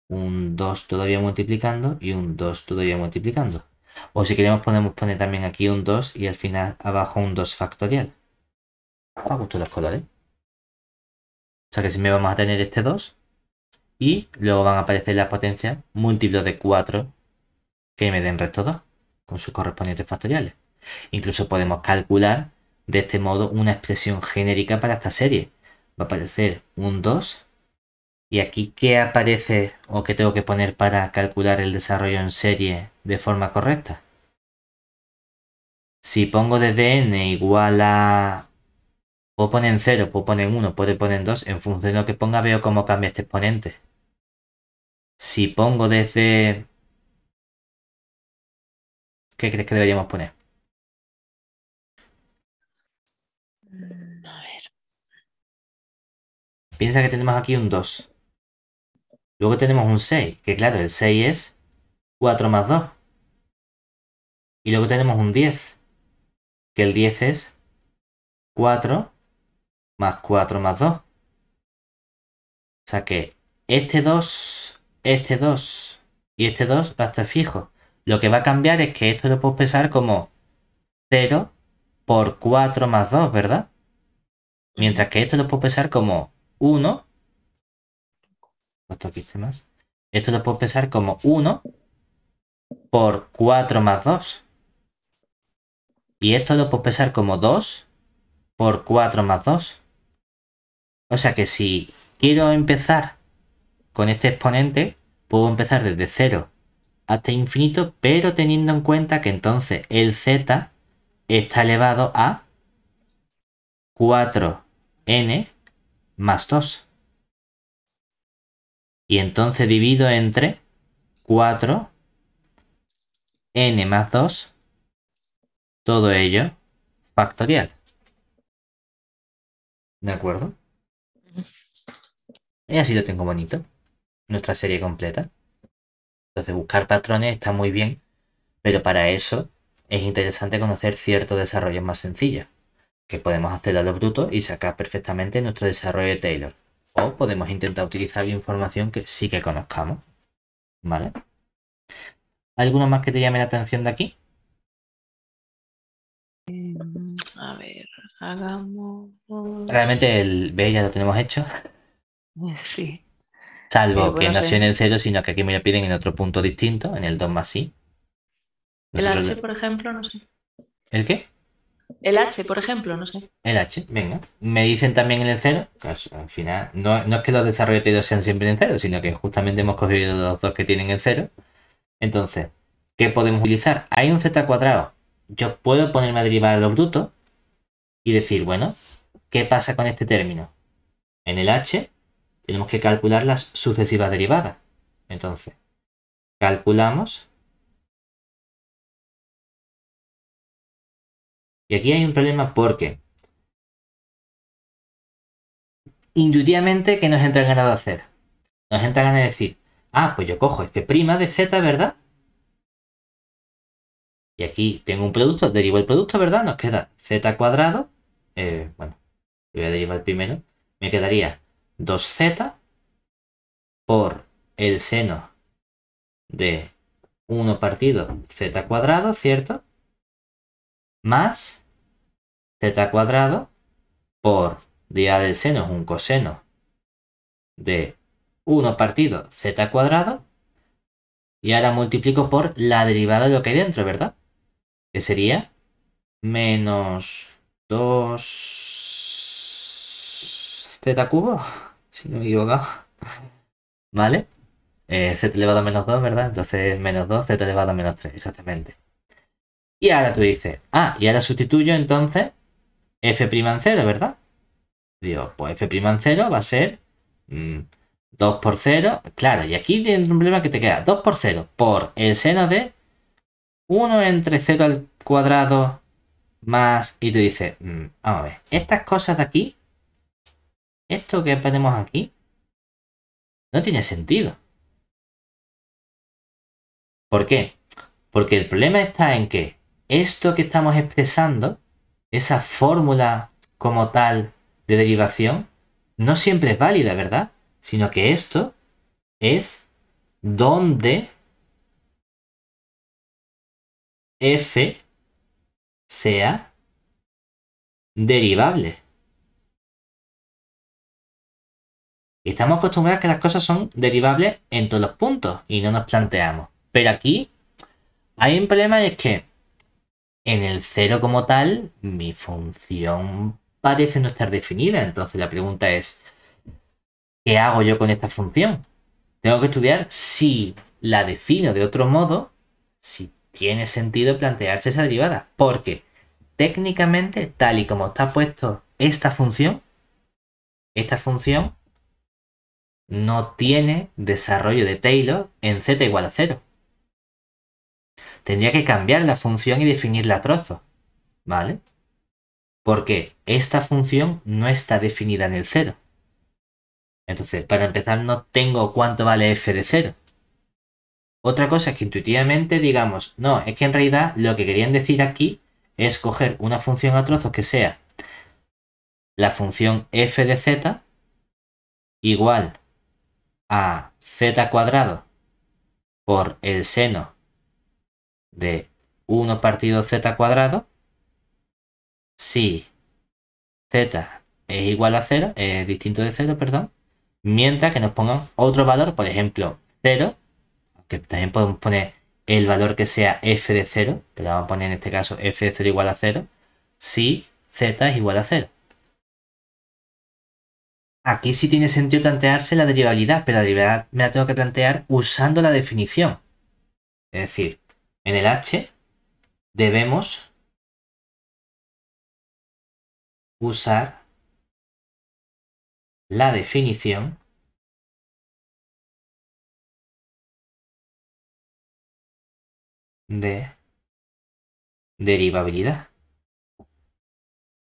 un 2 todavía multiplicando y un 2 todavía multiplicando. O si queremos podemos poner también aquí un 2 y al final abajo un 2 factorial. Me gustan los colores. O sea que si me vamos a tener este 2 y luego van a aparecer las potencias múltiplos de 4 que me den resto 2 con sus correspondientes factoriales. Incluso podemos calcular de este modo una expresión genérica para esta serie. Va a aparecer un 2 y aquí ¿qué aparece o qué tengo que poner para calcular el desarrollo en serie de forma correcta? Si pongo desde n igual a... Puedo poner en 0, puedo poner en 1, puedo poner en 2. En función de lo que ponga veo cómo cambia este exponente. Si pongo desde... ¿Qué crees que deberíamos poner? A ver. Piensa que tenemos aquí un 2. Luego tenemos un 6, que claro, el 6 es 4 más 2. Y luego tenemos un 10, que el 10 es 4 más 4 más 2. O sea que este 2 y este 2 va a estar fijo. Lo que va a cambiar es que esto lo puedo expresar como 0 por 4 más 2, ¿verdad? Mientras que esto lo puedo expresar como 1. Esto aquí está más. Esto lo puedo expresar como 1 por 4 más 2. Y esto lo puedo expresar como 2 por 4 más 2. O sea que si quiero empezar con este exponente, puedo empezar desde 0 hasta infinito, pero teniendo en cuenta que entonces el z está elevado a 4n más 2. Y entonces divido entre 4n más 2, todo ello factorial. ¿De acuerdo? Y así lo tengo bonito. Nuestra serie completa. Entonces buscar patrones está muy bien, pero para eso es interesante conocer ciertos desarrollos más sencillos, que podemos hacer a lo bruto y sacar perfectamente nuestro desarrollo de Taylor. O podemos intentar utilizar información que sí que conozcamos. ¿Vale? ¿Alguno más que te llame la atención de aquí? A ver, hagamos... Realmente el B ya lo tenemos hecho. Sí. Salvo que Bueno, no sé. sea en el 0, sino que aquí me lo piden en otro punto distinto, en el 2 más i. El Nosotros H, por ejemplo, no sé. ¿El qué? El H, por ejemplo, no sé. El H, venga. Me dicen también en el 0. Pues, al final, no es que los desarrollos teóricos sean siempre en 0, sino que justamente hemos cogido los dos que tienen en 0. Entonces, ¿qué podemos utilizar? Hay un z cuadrado. Yo puedo ponerme a derivar lo bruto y decir, bueno, ¿qué pasa con este término? En el H tenemos que calcular las sucesivas derivadas. Entonces, calculamos. Y aquí hay un problema porque intuitivamente, ¿qué nos entra ganas de hacer? Nos entra ganas de decir, ah, pues yo cojo f' de z, ¿verdad? Y aquí tengo un producto, derivo el producto, ¿verdad? Nos queda z cuadrado. Bueno, voy a derivar primero. Me quedaría 2z por el seno de 1 partido z cuadrado, ¿cierto? Más z cuadrado por deriva del seno es un coseno de 1 partido z cuadrado. Y ahora multiplico por la derivada de lo que hay dentro, ¿verdad? Que sería menos 2z cubo, si no me he equivocado. ¿Vale? Z elevado a menos 2, ¿verdad? Entonces menos 2, z elevado a menos 3, exactamente. Y ahora tú dices, ah, y ahora sustituyo entonces f' en 0, ¿verdad? Digo, pues f' en 0 va a ser 2 por 0. Claro, y aquí tienes un problema que te queda 2 por 0 por el seno de 1 entre 0 al cuadrado más... Y tú dices, vamos a ver, estas cosas de aquí, esto que ponemos aquí, no tiene sentido. ¿Por qué? Porque el problema está en que esto que estamos expresando, esa fórmula como tal de derivación, no siempre es válida, ¿verdad? Sino que esto es donde f sea derivable. Y estamos acostumbrados a que las cosas son derivables en todos los puntos y no nos planteamos. Pero aquí hay un problema y es que en el 0 como tal, mi función parece no estar definida. Entonces la pregunta es, ¿qué hago yo con esta función? Tengo que estudiar si la defino de otro modo, si tiene sentido plantearse esa derivada. Porque técnicamente, tal y como está puesto esta función no tiene desarrollo de Taylor en z igual a 0. Tendría que cambiar la función y definirla a trozos, ¿vale? Porque esta función no está definida en el 0. Entonces, para empezar, no tengo cuánto vale f de 0. Otra cosa es que intuitivamente digamos, no, es que en realidad lo que querían decir aquí es coger una función a trozos que sea la función f de z igual a z cuadrado por el seno de 1 partido z cuadrado si z es igual a 0, es distinto de 0, perdón, mientras que nos pongan otro valor, por ejemplo 0, que también podemos poner el valor que sea f de 0, pero vamos a poner en este caso f de 0 igual a 0, si z es igual a 0. Aquí sí tiene sentido plantearse la derivabilidad, pero la derivabilidad me la tengo que plantear usando la definición. Es decir, en el h debemos usar la definición de derivabilidad.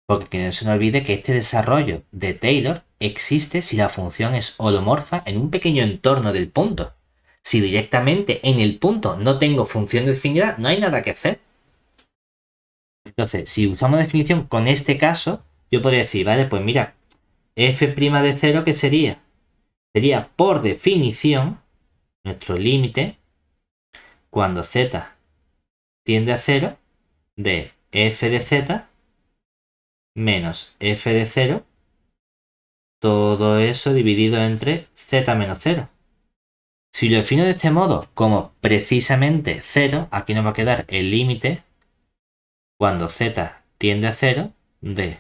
Porque que no se nos olvide que este desarrollo de Taylor existe si la función es holomorfa en un pequeño entorno del punto. Si directamente en el punto no tengo función definida, no hay nada que hacer. Entonces, si usamos definición con este caso, yo podría decir, vale, pues mira, f' de 0, ¿qué sería? Sería, por definición, nuestro límite, cuando z tiende a 0, de f de z menos f de 0, todo eso dividido entre z menos 0. Si lo defino de este modo, como precisamente 0, aquí nos va a quedar el límite cuando z tiende a 0 de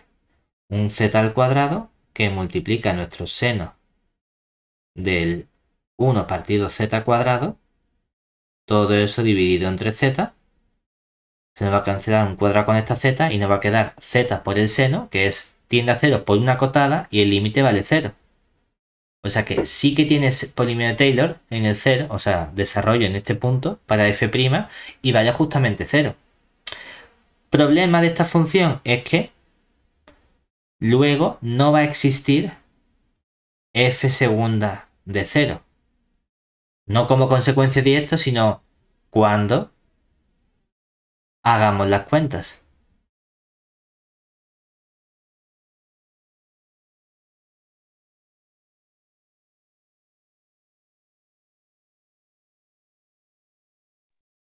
un z al cuadrado que multiplica nuestro seno del 1 partido z cuadrado, todo eso dividido entre z. Se nos va a cancelar un cuadrado con esta z y nos va a quedar z por el seno, que es tiende a 0 por una cotada y el límite vale 0. O sea que sí que tienes polinomio de Taylor en el 0, o sea, desarrollo en este punto para f' y vale justamente 0. Problema de esta función es que luego no va a existir f segunda de 0. No como consecuencia de esto, sino cuando hagamos las cuentas.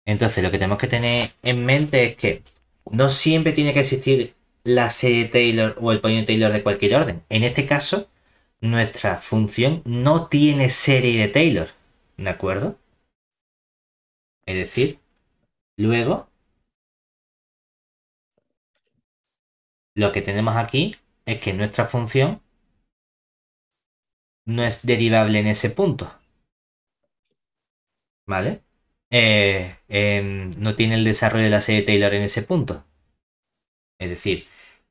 Entonces lo que tenemos que tener en mente es que no siempre tiene que existir la serie Taylor o el polinomio Taylor de cualquier orden. En este caso, nuestra función no tiene serie de Taylor, ¿de acuerdo? Es decir, luego lo que tenemos aquí es que nuestra función no es derivable en ese punto, ¿vale? No tiene el desarrollo de la serie Taylor en ese punto. Es decir,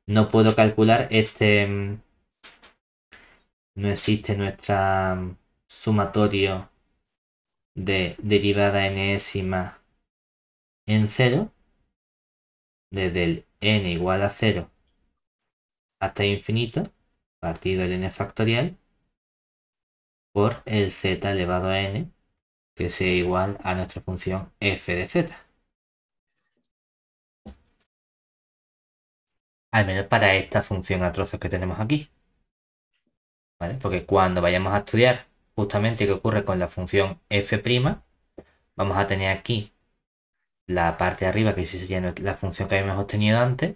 no puedo calcular no existe nuestra sumatorio de derivada enésima en 0, desde el n igual a 0 hasta infinito, partido del n factorial, por el z elevado a n, que sea igual a nuestra función f de z. Al menos para esta función a trozos que tenemos aquí. ¿Vale? Porque cuando vayamos a estudiar justamente qué ocurre con la función f', vamos a tener aquí la parte de arriba, que sí sería la función que habíamos obtenido antes,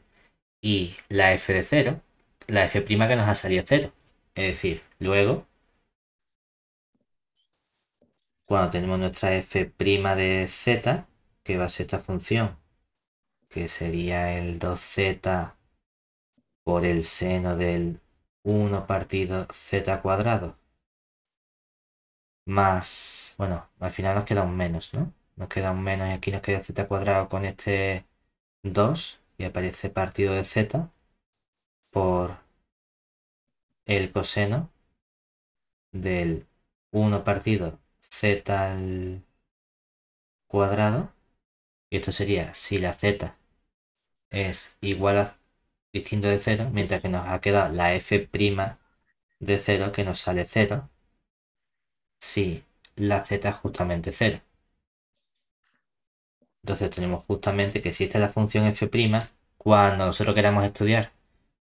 y la f de 0, la f' que nos ha salido 0. Es decir, luego, cuando tenemos nuestra f' de z, que va a ser esta función, que sería el 2z por el seno del 1 partido z cuadrado, más, bueno, al final nos queda un menos, ¿no? Nos queda un menos y aquí nos queda z cuadrado con este 2 y aparece partido de z por el coseno del 1 partido z al cuadrado. Y esto sería si la z es igual a distinto de 0, mientras que nos ha quedado la f' de 0 que nos sale 0 si la z es justamente 0. Entonces tenemos justamente que si esta es la función f', cuando nosotros queramos estudiar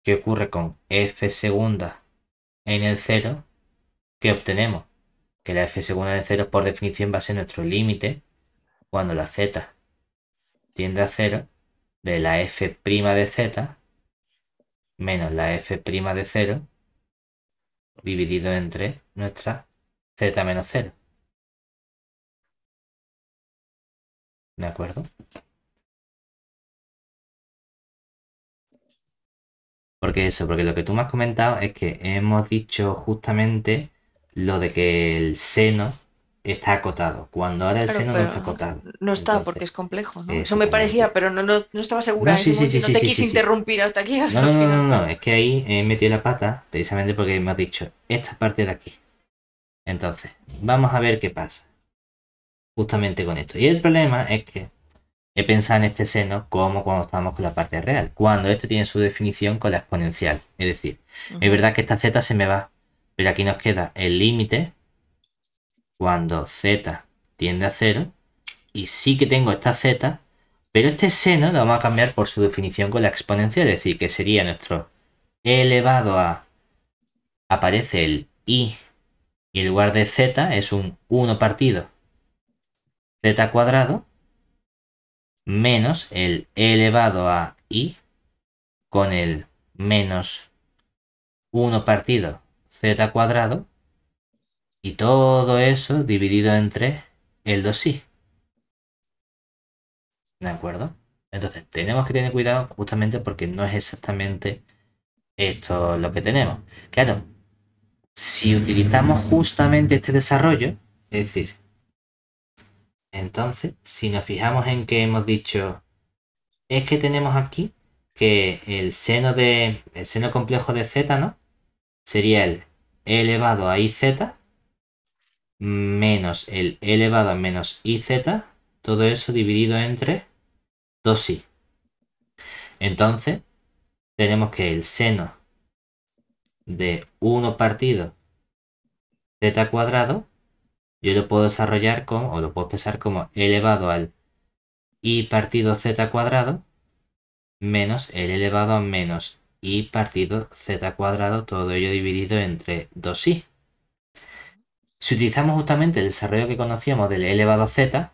qué ocurre con f segunda en el 0, ¿qué obtenemos? Que la f segunda en el 0 por definición va a ser nuestro límite cuando la z tiende a 0 de la f' de z menos la f' de 0 dividido entre nuestra z menos 0. ¿De acuerdo? Porque eso, porque lo que tú me has comentado es que hemos dicho justamente lo de que el seno está acotado, cuando ahora el Claro, seno no está pero acotado. no está Entonces, porque es complejo, ¿no? Eso me exactamente. parecía, pero no estaba segura No, en ese sí, sí, momento y sí, no sí, te sí, quise sí, sí. interrumpir hasta que llegas No, al no, no, no, final. no, es que ahí he metido la pata precisamente porque me has dicho esta parte de aquí. Entonces, vamos a ver qué pasa justamente con esto. Y el problema es que he pensado en este seno como cuando estábamos con la parte real, cuando esto tiene su definición con la exponencial. Es decir, es verdad que esta z se me va, pero aquí nos queda el límite cuando z tiende a 0 y sí que tengo esta z, Pero este seno lo vamos a cambiar por su definición con la exponencial, es decir, que sería nuestro e elevado a... Aparece el i y en lugar de z es un 1 partido z cuadrado menos el e elevado a i con el menos 1 partido z cuadrado y todo eso dividido entre el 2i. ¿De acuerdo? Entonces tenemos que tener cuidado justamente porque no es exactamente esto lo que tenemos. Claro, si utilizamos justamente este desarrollo, es decir, entonces, si nos fijamos en que hemos dicho, es que tenemos aquí que el seno complejo de z, ¿no? Sería el e elevado a iz menos el e elevado a menos iz, todo eso dividido entre 2i. Entonces, tenemos que el seno de 1 partido z cuadrado, yo lo puedo desarrollar como, o lo puedo expresar como e elevado al i partido z cuadrado menos el elevado a menos i partido z cuadrado, todo ello dividido entre 2i. Si utilizamos justamente el desarrollo que conocíamos del e elevado a z,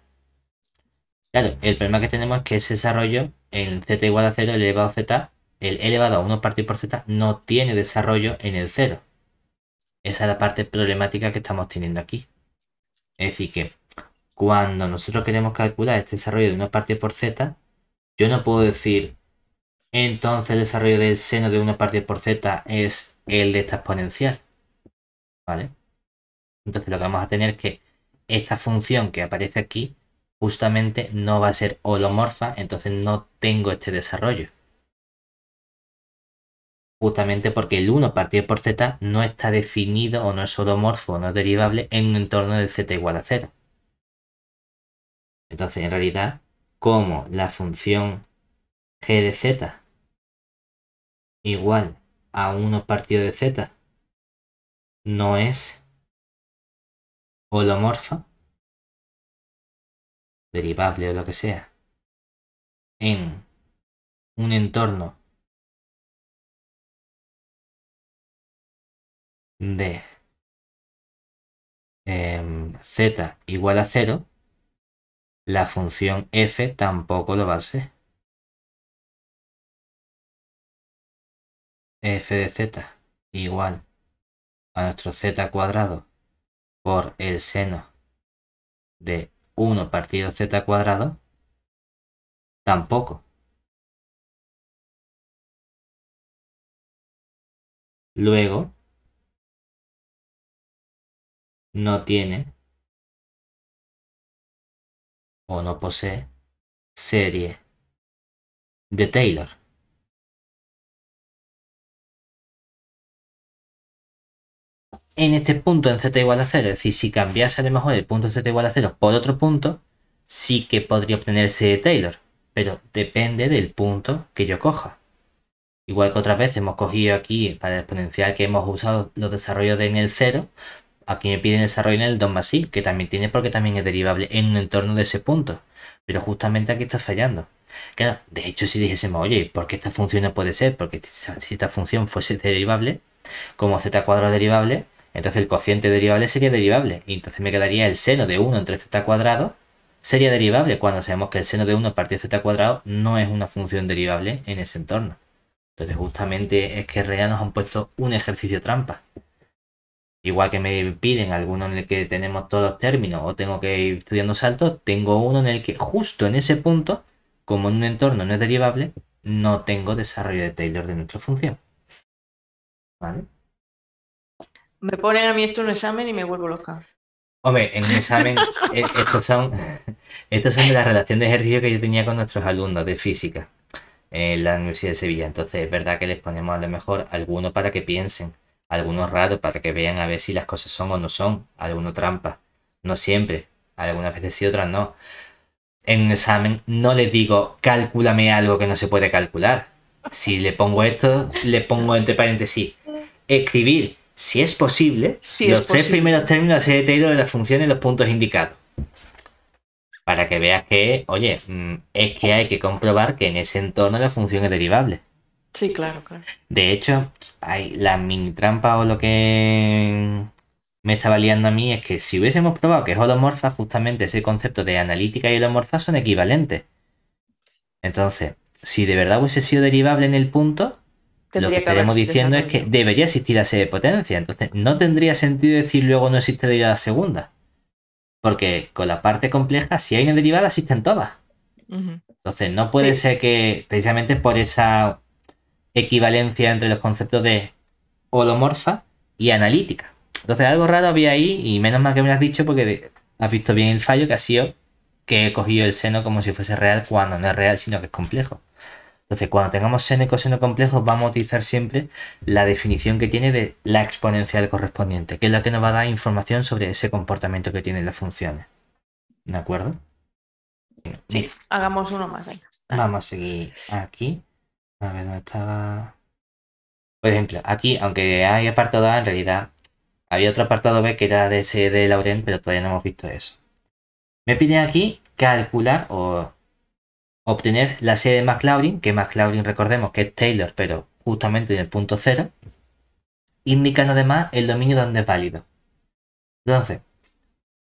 claro, el problema que tenemos es que ese desarrollo en z igual a 0, el elevado a z, el e elevado a 1 partido por z no tiene desarrollo en el 0. Esa es la parte problemática que estamos teniendo aquí. Es decir, que cuando nosotros queremos calcular este desarrollo de 1 partido por z, yo no puedo decir entonces el desarrollo del seno de 1 partido por z es el de esta exponencial. ¿Vale? Entonces lo que vamos a tener es que esta función que aparece aquí justamente no va a ser holomorfa, entonces no tengo este desarrollo. Justamente porque el 1 partido por z no está definido o no es holomorfo o no es derivable en un entorno de z igual a 0. Entonces, en realidad, como la función g de z igual a 1 partido de z no es holomorfa, derivable o lo que sea, en un entorno de z igual a 0, la función f tampoco lo va a ser. F de z igual a nuestro z cuadrado por el seno de 1 partido z cuadrado, tampoco. Luego, no tiene o no posee serie de Taylor. En este punto en z igual a 0, es decir, si cambiase a lo mejor el punto z igual a 0 por otro punto, sí que podría obtenerse de Taylor, pero depende del punto que yo coja. Igual que otras veces hemos cogido aquí para el exponencial que hemos usado los desarrollos de en el 0, aquí me piden desarrollo en el 2 más i, que también tiene porque también es derivable en un entorno de ese punto. Pero justamente aquí está fallando. Claro, de hecho si dijésemos, oye, ¿por qué esta función no puede ser? Porque si esta función fuese derivable, como z cuadrado derivable, entonces el cociente derivable sería derivable. Y entonces me quedaría el seno de 1 entre z cuadrado sería derivable cuando sabemos que el seno de 1 partido de z cuadrado no es una función derivable en ese entorno. Entonces justamente es que en realidad nos han puesto un ejercicio trampa. Igual que me piden alguno en el que tenemos todos los términos o tengo que ir estudiando saltos, tengo uno en el que justo en ese punto, como en un entorno no es derivable, no tengo desarrollo de Taylor de nuestra función. ¿Vale? Me ponen a mí esto en un examen y me vuelvo loca. Hombre, en un examen, estos son de la relación de ejercicio que yo tenía con nuestros alumnos de física en la Universidad de Sevilla. Entonces es verdad que les ponemos a lo mejor algunos para que piensen, algunos raros para que vean a ver si las cosas son o no son, algunos trampa. No siempre, algunas veces sí, otras no. En un examen no les digo, cálculame algo que no se puede calcular. Si le pongo esto, le pongo entre paréntesis, escribir, si es posible, los tres primeros términos de la serie de Taylor de las funciones y los puntos indicados. Para que veas que, oye, es que hay que comprobar que en ese entorno la función es derivable. Sí, claro, claro. De hecho, hay la mini trampa o lo que me estaba liando a mí es que si hubiésemos probado que es holomorfa, justamente ese concepto de analítica y holomorfa son equivalentes. Entonces, si de verdad hubiese sido derivable en el punto, lo que Tendría que haber estaremos diciendo es que desarrollo. debería existir la serie de potencia. Entonces, no tendría sentido decir luego no existe derivada segunda. Porque con la parte compleja, si hay una derivada, existen todas. Ujú. Entonces, no puede Sí, ser que, precisamente por esa equivalencia entre los conceptos de holomorfa y analítica. Entonces, algo raro había ahí, y menos mal que me lo has dicho, porque has visto bien el fallo que ha sido que he cogido el seno como si fuese real cuando no es real, sino que es complejo. Entonces, cuando tengamos seno y coseno complejos, vamos a utilizar siempre la definición que tiene de la exponencial correspondiente, que es la que nos va a dar información sobre ese comportamiento que tienen las funciones. ¿De acuerdo? sí. Hagamos uno más, venga. Dale. Vamos a seguir aquí. A ver dónde estaba. Por ejemplo, aquí, aunque hay apartado A, en realidad había otro apartado B que era de ese de Laurent, pero todavía no hemos visto eso. Me pide aquí calcular o obtener la serie de McLaurin, que McLaurin recordemos que es Taylor, pero justamente en el punto cero, indicando además el dominio donde es válido. Entonces,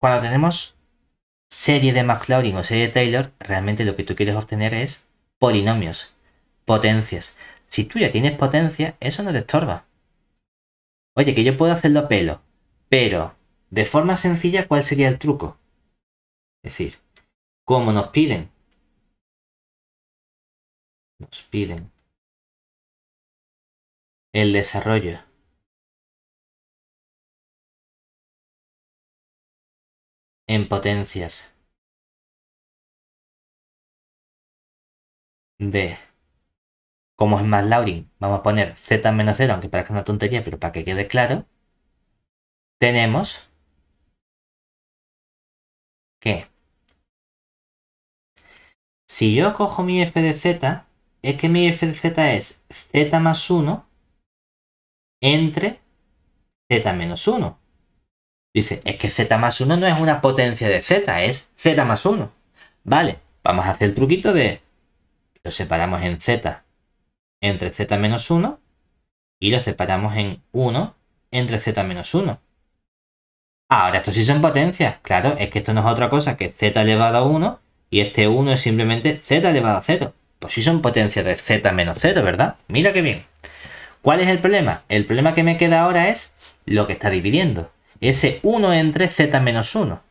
cuando tenemos serie de McLaurin o serie de Taylor, realmente lo que tú quieres obtener es polinomios, potencias. Si tú ya tienes potencia, eso no te estorba. Oye, que yo puedo hacerlo a pelo, pero de forma sencilla, ¿cuál sería el truco? Es decir, como nos piden el desarrollo en potencias de, como es más Laurin, vamos a poner z menos 0, aunque parezca una tontería, pero para que quede claro, tenemos que si yo cojo mi f de z, es que mi f de z es z más 1 entre z menos 1. Dice, es que z más 1 no es una potencia de z, es z más 1. Vale, vamos a hacer el truquito de lo separamos en z entre z menos 1 y lo separamos en 1 entre z menos 1. Ahora, estos sí son potencias. Claro, es que esto no es otra cosa que z elevado a 1 y este 1 es simplemente z elevado a 0. Pues sí son potencias de z menos 0, ¿verdad? Mira qué bien. ¿Cuál es el problema? El problema que me queda ahora es lo que está dividiendo. Ese 1 entre z menos 1.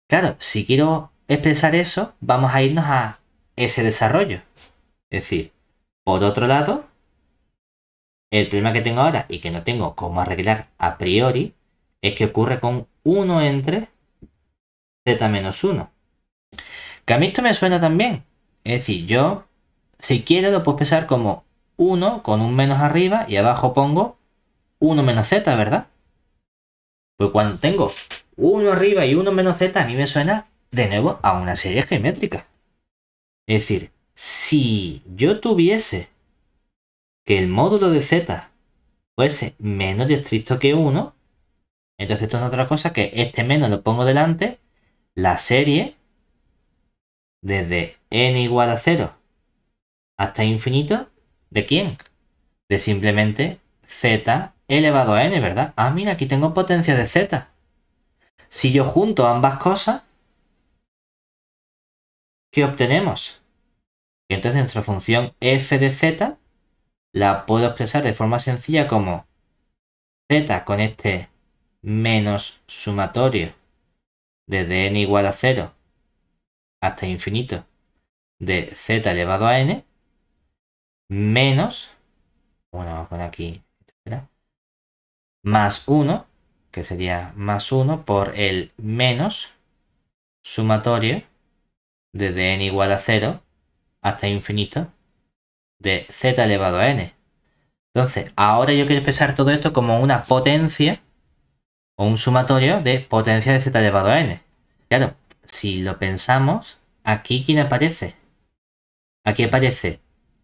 Claro, si quiero expresar eso, vamos a irnos a ese desarrollo. Es decir, por otro lado, el problema que tengo ahora y que no tengo cómo arreglar a priori es que ocurre con 1 entre z menos 1. Que a mí esto me suena también. Es decir, yo, si quiero, lo puedo expresar como 1 con un menos arriba y abajo pongo 1 menos z, ¿verdad? Pues cuando tengo 1 arriba y 1 menos z, a mí me suena de nuevo a una serie geométrica. Es decir, si yo tuviese que el módulo de z fuese menos estricto que 1, entonces esto es otra cosa que este menos lo pongo delante, la serie desde n igual a 0 hasta infinito, ¿de quién? De simplemente z elevado a n, ¿verdad? Ah, mira, aquí tengo potencia de z. Si yo junto ambas cosas, ¿qué obtenemos? Y entonces nuestra función f de z la puedo expresar de forma sencilla como z con este menos sumatorio desde n igual a 0 hasta infinito de z elevado a n menos, bueno, vamos a poner aquí, espera, más 1, que sería más 1 por el menos sumatorio desde n igual a 0 hasta infinito de z elevado a n. Entonces, ahora yo quiero expresar todo esto como una potencia o un sumatorio de potencia de z elevado a n. Claro, si lo pensamos, aquí ¿quién aparece? Aquí aparece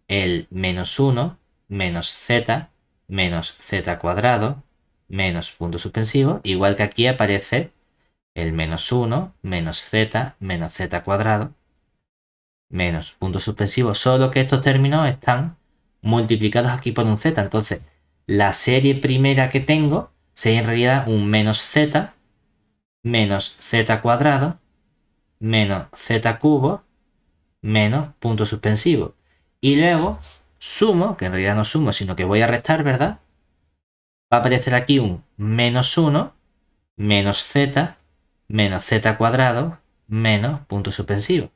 el menos 1 menos z menos z cuadrado menos punto suspensivo, igual que aquí aparece el menos 1 menos z cuadrado menos punto suspensivo, solo que estos términos están multiplicados aquí por un z. Entonces, la serie primera que tengo sería en realidad un menos z cuadrado menos z cubo menos punto suspensivo. Y luego sumo, que en realidad no sumo, sino que voy a restar, ¿verdad? Va a aparecer aquí un menos 1 menos z cuadrado menos punto suspensivo.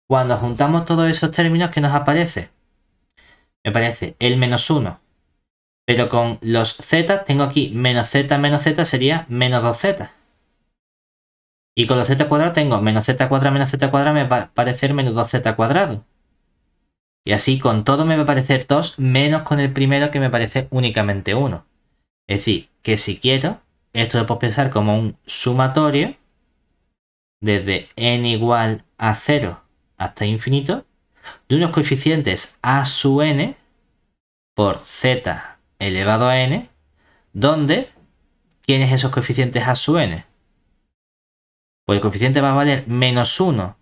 Cuando juntamos todos esos términos, ¿qué nos aparece? Me aparece el menos 1. Pero con los z tengo aquí menos z sería menos 2z. Y con los z cuadrado tengo menos z cuadrado me va a parecer menos 2z cuadrado. Y así con todo me va a parecer 2 menos con el primero que me parece únicamente 1. Es decir, que si quiero, esto lo puedo pensar como un sumatorio desde n igual a 0 hasta infinito de unos coeficientes a sub n por z elevado a n, donde ¿quiénes esos coeficientes a sub n? Pues el coeficiente va a valer menos 1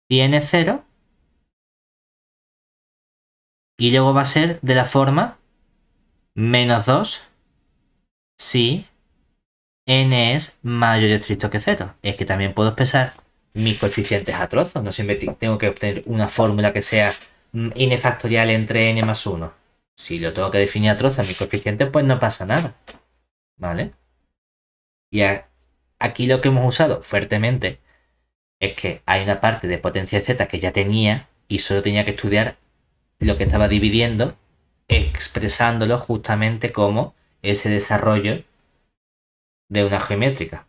si n es 0 y luego va a ser de la forma menos 2 si n es mayor y estricto que 0. Es que también puedo expresar mis coeficientes a trozos. No siempre tengo que obtener una fórmula que sea n factorial entre n más 1. Si lo tengo que definir a trozos mis coeficientes, pues no pasa nada. ¿Vale? Y aquí lo que hemos usado fuertemente es que hay una parte de potencia de z que ya tenía y solo tenía que estudiar lo que estaba dividiendo, expresándolo justamente como ese desarrollo de una geométrica.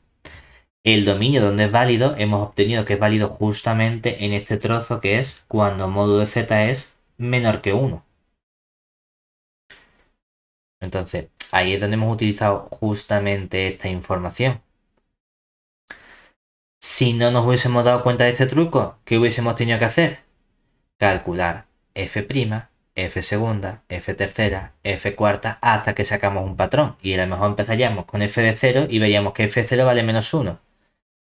El dominio donde es válido, hemos obtenido que es válido justamente en este trozo que es cuando módulo de z es menor que 1. Entonces, ahí es donde hemos utilizado justamente esta información. Si no nos hubiésemos dado cuenta de este truco, ¿qué hubiésemos tenido que hacer? Calcular f', f segunda, f tercera, f cuarta, hasta que sacamos un patrón. Y a lo mejor empezaríamos con f de 0 y veríamos que f0 vale menos 1.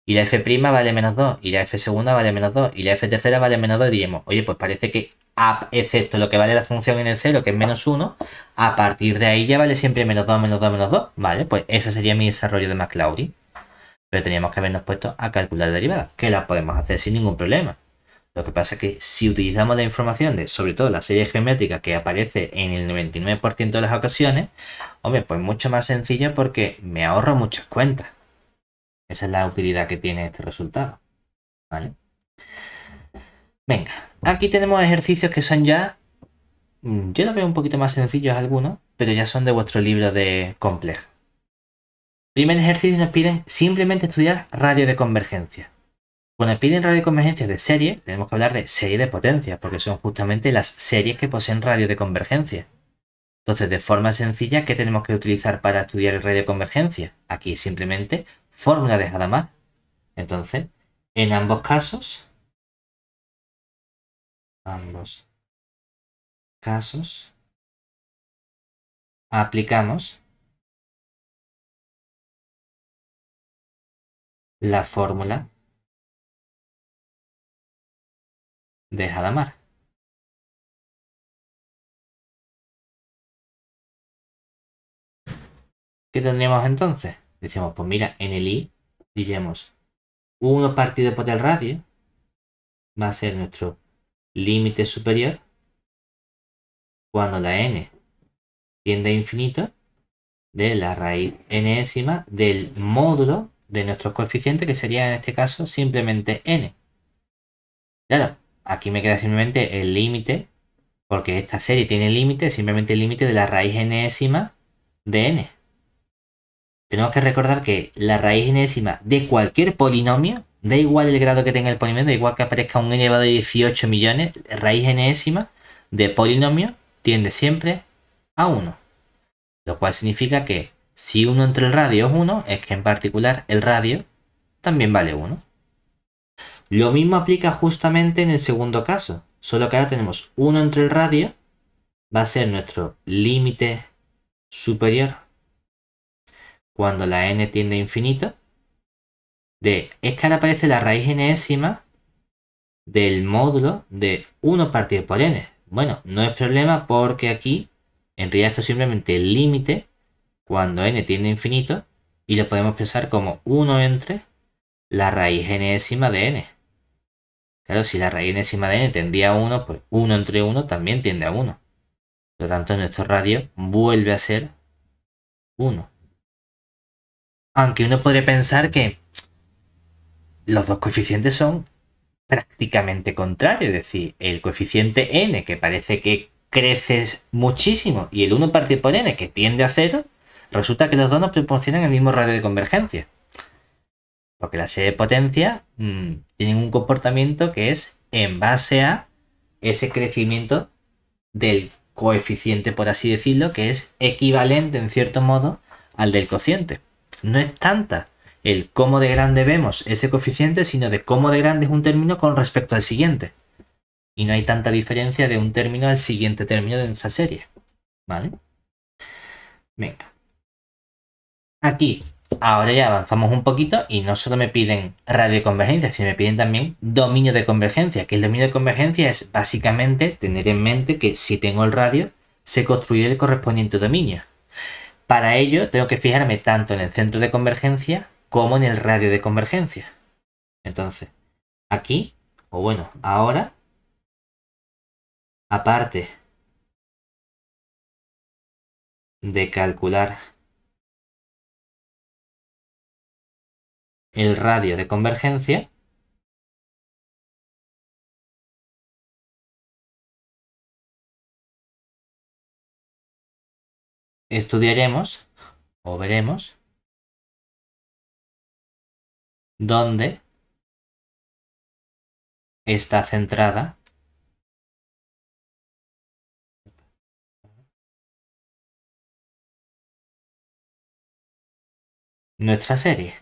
Y la f' vale menos 2. Y la f segunda vale menos 2. Y la f tercera vale menos 2. Y diríamos, oye, pues parece que excepto lo que vale la función en el 0, que es menos 1, a partir de ahí ya vale siempre menos 2, menos 2, menos 2. Vale, pues ese sería mi desarrollo de Maclaurin. Pero teníamos que habernos puesto a calcular derivadas, que las podemos hacer sin ningún problema. Lo que pasa es que si utilizamos la información de, sobre todo, la serie geométrica que aparece en el 99% de las ocasiones, hombre, pues mucho más sencillo porque me ahorro muchas cuentas. Esa es la utilidad que tiene este resultado. ¿Vale? Venga, aquí tenemos ejercicios que son ya, yo los veo un poquito más sencillos algunos, pero ya son de vuestro libro de compleja. Primer ejercicio nos piden simplemente estudiar radio de convergencia. Cuando piden radio de convergencia de serie, tenemos que hablar de serie de potencias, porque son justamente las series que poseen radio de convergencia. Entonces, de forma sencilla, ¿qué tenemos que utilizar para estudiar el radio de convergencia? Aquí simplemente fórmula de Hadamard. Entonces, en ambos casos, aplicamos la fórmula de Hadamard. ¿Qué tendríamos entonces? Decimos, pues mira, en el I diríamos 1 partido por el radio va a ser nuestro límite superior cuando la n tiende a infinito de la raíz enésima del módulo de nuestro coeficiente, que sería en este caso simplemente n. Claro, aquí me queda simplemente el límite, porque esta serie tiene límite, simplemente el límite de la raíz enésima de n. Tenemos que recordar que la raíz enésima de cualquier polinomio, da igual el grado que tenga el polinomio, da igual que aparezca un n elevado a 18 millones, raíz enésima de polinomio tiende siempre a 1. Lo cual significa que si 1 entre el radio es 1, es que en particular el radio también vale 1. Lo mismo aplica justamente en el segundo caso, solo que ahora tenemos 1 entre el radio, va a ser nuestro límite superior cuando la n tiende a infinito, es que ahora aparece la raíz enésima del módulo de 1 partido por n. Bueno, no es problema porque aquí en realidad esto es simplemente el límite cuando n tiende a infinito y lo podemos pensar como 1 entre la raíz enésima de n. Claro, si la raíz enésima de n tendía a 1, pues 1 entre 1 también tiende a 1. Por lo tanto, nuestro radio vuelve a ser 1. Aunque uno podría pensar que los dos coeficientes son prácticamente contrarios. Es decir, el coeficiente n, que parece que crece muchísimo, y el 1 partido por n, que tiende a 0, resulta que los dos nos proporcionan el mismo radio de convergencia. Porque la serie de potencia tienen un comportamiento que es en base a ese crecimiento del coeficiente, por así decirlo, que es equivalente en cierto modo al del cociente. No es tanta el cómo de grande vemos ese coeficiente, sino de cómo de grande es un término con respecto al siguiente. Y no hay tanta diferencia de un término al siguiente término de nuestra serie. ¿Vale? Venga. Aquí, ahora ya avanzamos un poquito y no solo me piden radio de convergencia, sino me piden también dominio de convergencia. Que el dominio de convergencia es básicamente tener en mente que si tengo el radio, se construye el correspondiente dominio. Para ello, tengo que fijarme tanto en el centro de convergencia como en el radio de convergencia. Entonces, aquí, o bueno, ahora, aparte de calcular el radio de convergencia, estudiaremos o veremos dónde está centrada nuestra serie.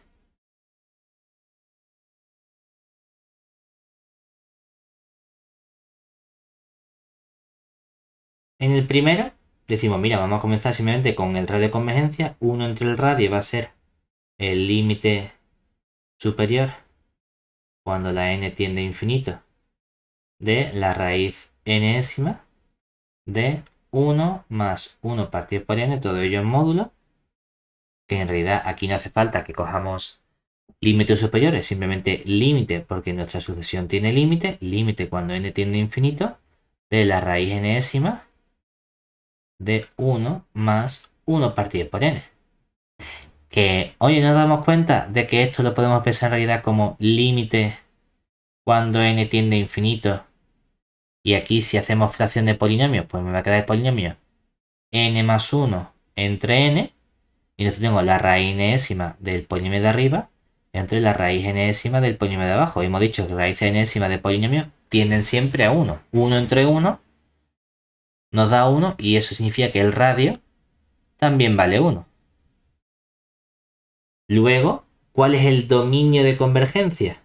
En el primero decimos, mira, vamos a comenzar simplemente con el radio de convergencia. 1 entre el radio va a ser el límite superior cuando la n tiende a infinito de la raíz enésima de 1 más 1 partido por n, todo ello en módulo, que en realidad aquí no hace falta que cojamos límites superiores, simplemente límite porque nuestra sucesión tiene límite, límite cuando n tiende a infinito de la raíz enésima de 1 más 1 partido por n. Que, oye, nos damos cuenta de que esto lo podemos pensar en realidad como límite cuando n tiende a infinito. Y aquí si hacemos fracción de polinomios, pues me va a quedar el polinomio n más 1 entre n. Y entonces tengo la raíz enésima del polinomio de arriba entre la raíz enésima del polinomio de abajo. Hemos dicho que la raíz enésima de polinomios tienden siempre a 1. 1 entre 1 nos da 1 y eso significa que el radio también vale 1. Luego, ¿cuál es el dominio de convergencia?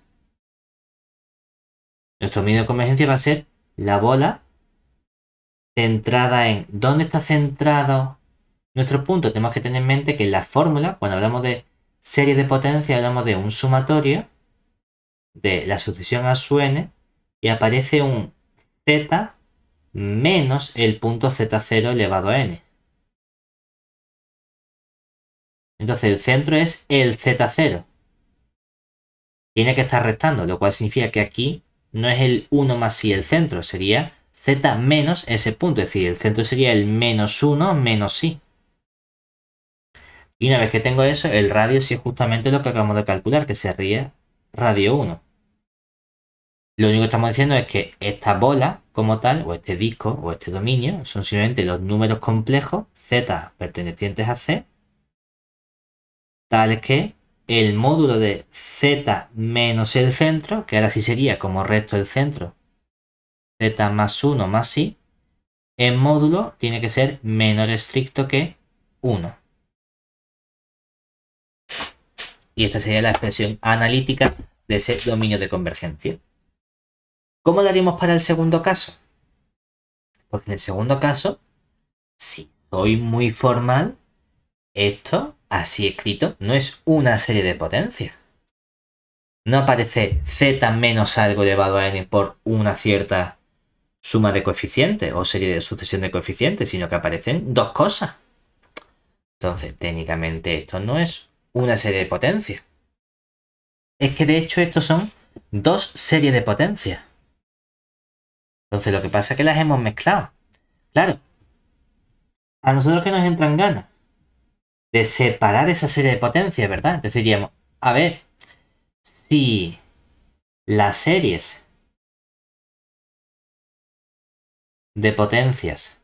Nuestro dominio de convergencia va a ser la bola centrada en... ¿Dónde está centrado nuestro punto? Tenemos que tener en mente que en la fórmula, cuando hablamos de serie de potencia, hablamos de un sumatorio de la sucesión a su n y aparece un z menos el punto z0 elevado a n. Entonces el centro es el z0. Tiene que estar restando, lo cual significa que aquí no es el 1 más i el centro, sería z menos ese punto, es decir, el centro sería el menos 1 menos i. Y una vez que tengo eso, el radio sí es justamente lo que acabamos de calcular, que sería radio 1. Lo único que estamos diciendo es que esta bola como tal, o este disco, o este dominio, son simplemente los números complejos z pertenecientes a c, tales que el módulo de z menos el centro, que ahora sí sería como resto del centro, z más 1 más i, en módulo tiene que ser menor estricto que 1. Y esta sería la expresión analítica de ese dominio de convergencia. ¿Cómo lo haríamos para el segundo caso? Porque en el segundo caso, si soy muy formal, esto, así escrito, no es una serie de potencias. No aparece z menos algo elevado a n por una cierta suma de coeficientes o serie de sucesión de coeficientes, sino que aparecen dos cosas. Entonces, técnicamente esto no es una serie de potencias. Es que de hecho estos son dos series de potencias. Entonces lo que pasa es que las hemos mezclado. Claro, a nosotros que nos entran ganas de separar esa serie de potencias, ¿verdad? Entonces diríamos, a ver, si las series de potencias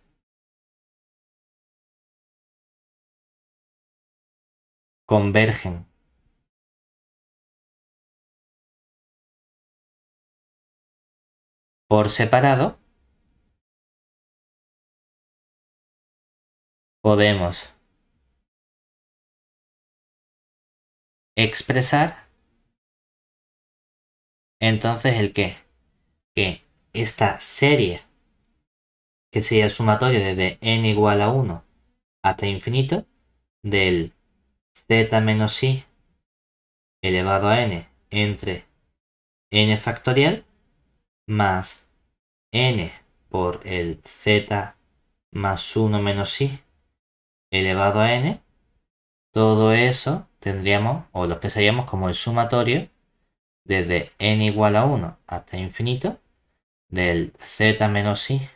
convergen por separado, podemos expresar entonces el qué. Que esta serie, que sería el sumatorio desde n igual a 1 hasta infinito, del z menos i elevado a n entre n factorial más n por el z más 1 menos i elevado a n, todo eso tendríamos o lo expresaríamos como el sumatorio desde n igual a 1 hasta infinito del z menos i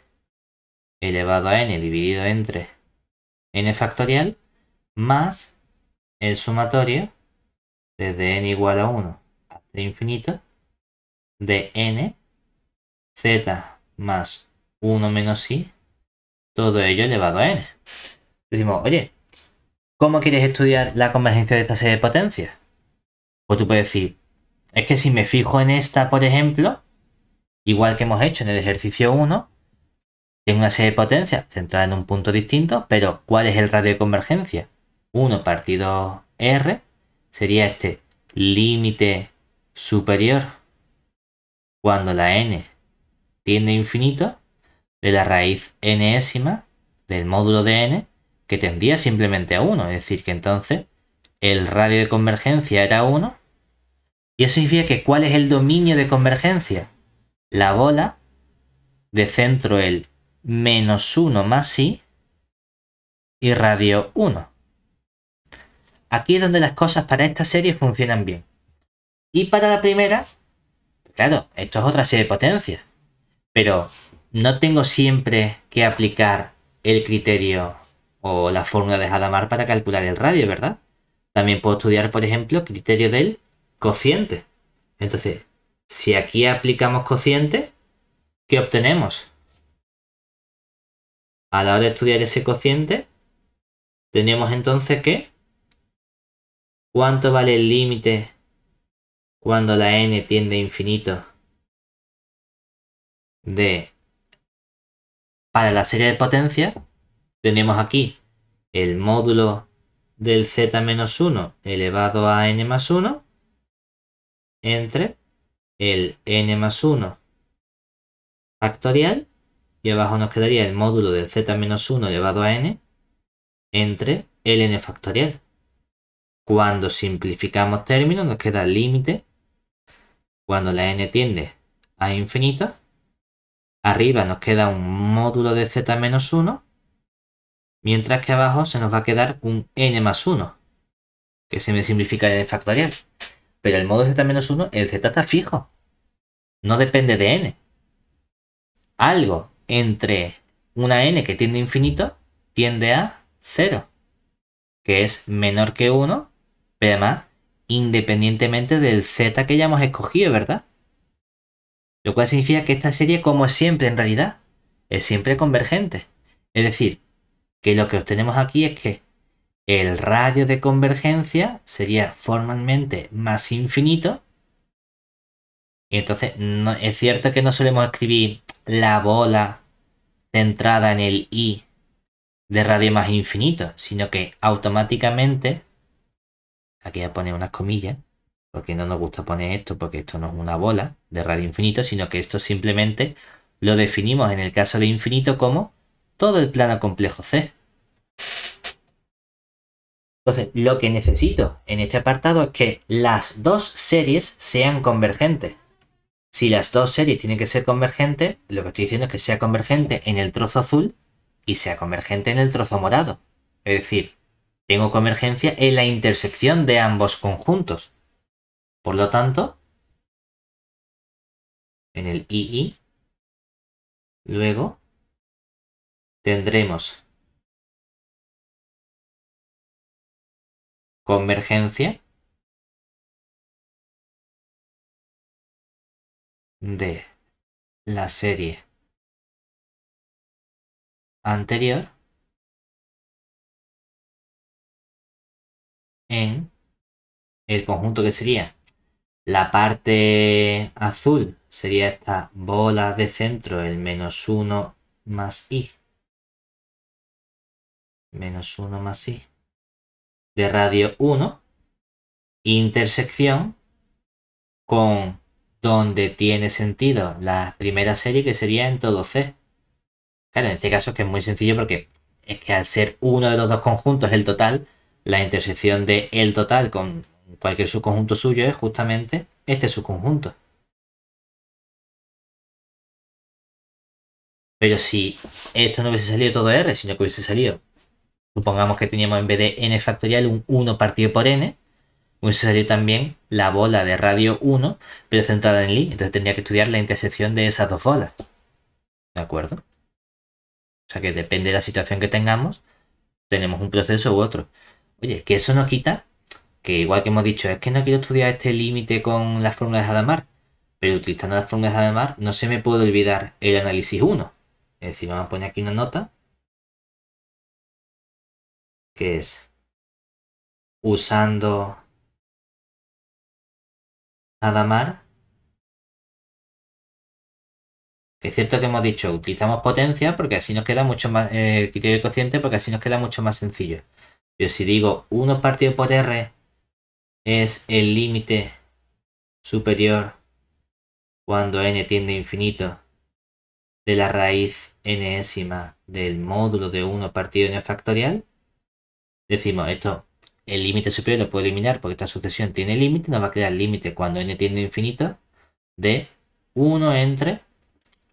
elevado a n dividido entre n factorial más el sumatorio desde n igual a 1 hasta infinito de n z más 1 menos i, todo ello elevado a n. Decimos, oye, ¿cómo quieres estudiar la convergencia de esta serie de potencias? Pues tú puedes decir, es que si me fijo en esta, por ejemplo, igual que hemos hecho en el ejercicio 1, tengo una serie de potencias centrada en un punto distinto, pero ¿cuál es el radio de convergencia? 1 partido r sería este límite superior cuando la n tiende a infinito de la raíz enésima del módulo de n que tendía simplemente a 1. Es decir, que entonces el radio de convergencia era 1. Y eso significa que ¿cuál es el dominio de convergencia? La bola de centro el menos 1 más i y radio 1. Aquí es donde las cosas para esta serie funcionan bien. Y para la primera, claro, esto es otra serie de potencias. Pero no tengo siempre que aplicar el criterio o la fórmula de Hadamard para calcular el radio, ¿verdad? También puedo estudiar, por ejemplo, el criterio del cociente. Entonces, si aquí aplicamos cociente, ¿qué obtenemos? A la hora de estudiar ese cociente, tenemos entonces que ¿cuánto vale el límite cuando la n tiende a infinito para la serie de potencias? Tenemos aquí el módulo del z menos 1 elevado a n más 1 entre el n más 1 factorial y abajo nos quedaría el módulo del z menos 1 elevado a n entre el n factorial. Cuando simplificamos términos nos queda el límite cuando la n tiende a infinito. Arriba nos queda un módulo de z menos 1, mientras que abajo se nos va a quedar un n más 1, que se me simplifica el n factorial. Pero el módulo de z menos 1, el z está fijo, no depende de n. Algo entre una n que tiende a infinito tiende a 0, que es menor que 1, pero además independientemente del z que ya hemos escogido, ¿verdad? Lo cual significa que esta serie, como es siempre en realidad, es siempre convergente. Es decir, que lo que obtenemos aquí es que el radio de convergencia sería formalmente más infinito. Y entonces no, es cierto que no solemos escribir la bola centrada en el i de radio más infinito, sino que automáticamente, aquí voy a poner unas comillas, porque no nos gusta poner esto, porque esto no es una bola de radio infinito, sino que esto simplemente lo definimos en el caso de infinito como todo el plano complejo C. Entonces, lo que necesito en este apartado es que las dos series sean convergentes. Si las dos series tienen que ser convergentes, lo que estoy diciendo es que sea convergente en el trozo azul y sea convergente en el trozo morado. Es decir, tengo convergencia en la intersección de ambos conjuntos. Por lo tanto, en el II, luego tendremos convergencia de la serie anterior en el conjunto que sería la parte azul, sería esta bola de centro, el -1 más i, -1 más i, de radio 1, intersección con donde tiene sentido la primera serie, que sería en todo C. Claro, en este caso es que es muy sencillo porque es que al ser uno de los dos conjuntos el total, la intersección de el total con cualquier subconjunto suyo es justamente este subconjunto. Pero si esto no hubiese salido todo R, sino que hubiese salido, supongamos que teníamos en vez de n factorial un 1 partido por n, hubiese salido también la bola de radio 1, pero centrada en Lie. Entonces tendría que estudiar la intersección de esas dos bolas. ¿De acuerdo? O sea que depende de la situación que tengamos, tenemos un proceso u otro. Oye, que eso no quita que, igual que hemos dicho, es que no quiero estudiar este límite con las fórmulas de Hadamard, pero utilizando las fórmulas de Hadamard no se me puede olvidar el análisis 1. Es decir, vamos a poner aquí una nota que es usando Hadamard, que es cierto que hemos dicho utilizamos potencia porque así nos queda mucho más, criterio cociente, porque así nos queda mucho más sencillo. Pero si digo 1 partido por R es el límite superior cuando n tiende a infinito de la raíz n-ésima del módulo de 1 partido n factorial, decimos esto, el límite superior lo puedo eliminar porque esta sucesión tiene límite, nos va a quedar el límite cuando n tiende a infinito de 1 entre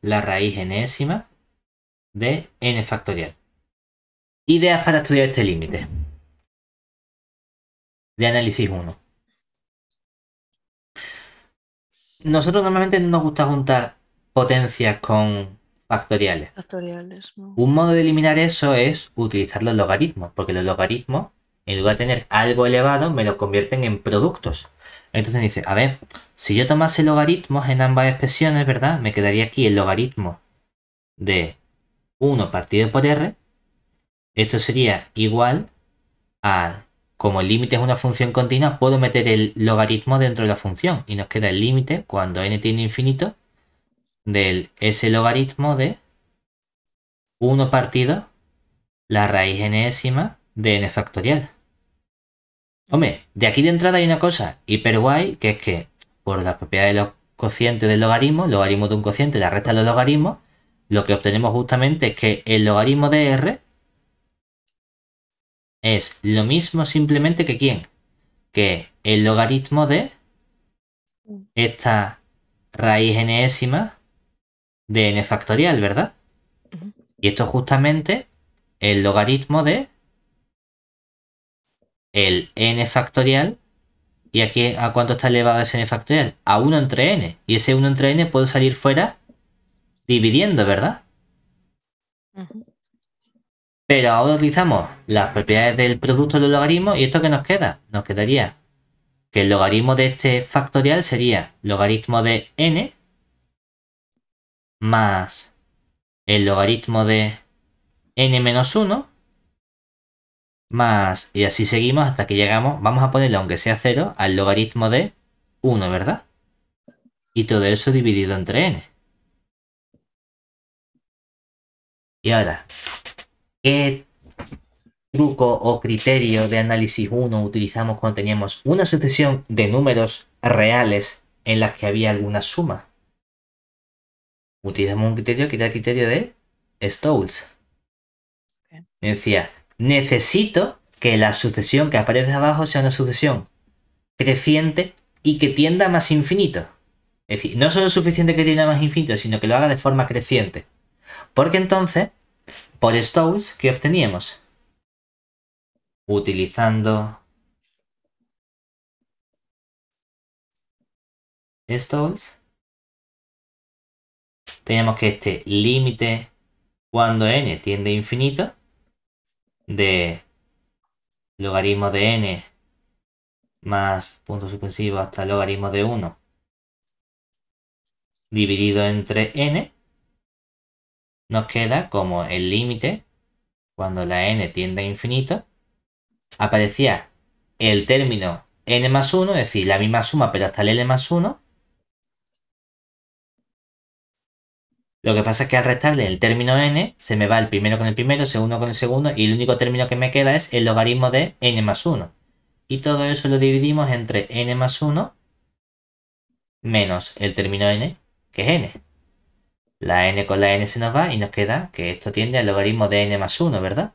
la raíz n-ésima de n factorial. Ideas para estudiar este límite de análisis 1. Nosotros normalmente no nos gusta juntar potencias con factoriales. Factoriales, ¿no? Un modo de eliminar eso es utilizar los logaritmos, porque los logaritmos, en lugar de tener algo elevado, me lo convierten en productos. Entonces dice, a ver, si yo tomase logaritmos en ambas expresiones, ¿verdad? Me quedaría aquí el logaritmo de 1 partido por r. Esto sería igual a, como el límite es una función continua, puedo meter el logaritmo dentro de la función y nos queda el límite cuando n tiende a infinito del ese logaritmo de 1 partido la raíz n-ésima de n factorial. Hombre, de aquí de entrada hay una cosa hiper guay, que es que por la propiedad de los cocientes del logaritmo de un cociente la resta de los logaritmos, lo que obtenemos justamente es que el logaritmo de r es lo mismo simplemente que ¿quién? Que el logaritmo de esta raíz n-ésima de n factorial, ¿verdad? Y esto es justamente el logaritmo de el n factorial. ¿Y aquí a cuánto está elevado ese n factorial? A 1 entre n. Y ese 1 entre n puede salir fuera dividiendo, ¿verdad? Pero ahora utilizamos las propiedades del producto de los logaritmos. ¿Y esto qué nos queda? Nos quedaría que el logaritmo de este factorial sería logaritmo de n más el logaritmo de n menos 1 más, y así seguimos hasta que llegamos, vamos a ponerle aunque sea 0, al logaritmo de 1, ¿verdad? Y todo eso dividido entre n. Y ahora, ¿qué truco o criterio de análisis 1 utilizamos cuando teníamos una sucesión de números reales en las que había alguna suma? Utilizamos un criterio que era el criterio de Stolz. Me decía, necesito que la sucesión que aparece abajo sea una sucesión creciente y que tienda a más infinito. Es decir, no solo es suficiente que tienda a más infinito, sino que lo haga de forma creciente. Porque entonces, por Stokes, ¿qué obteníamos? Utilizando Stokes, teníamos que este límite cuando n tiende a infinito de logaritmo de n más punto suspensivo hasta logaritmo de 1 dividido entre n, nos queda como el límite cuando la n tiende a infinito, aparecía el término n más 1, es decir, la misma suma pero hasta el n más 1. Lo que pasa es que al restarle el término n, se me va el primero con el primero, el segundo con el segundo, y el único término que me queda es el logaritmo de n más 1. Y todo eso lo dividimos entre n más 1 menos el término n, que es n. La n con la n se nos va y nos queda que esto tiende al logaritmo de n más 1, ¿verdad?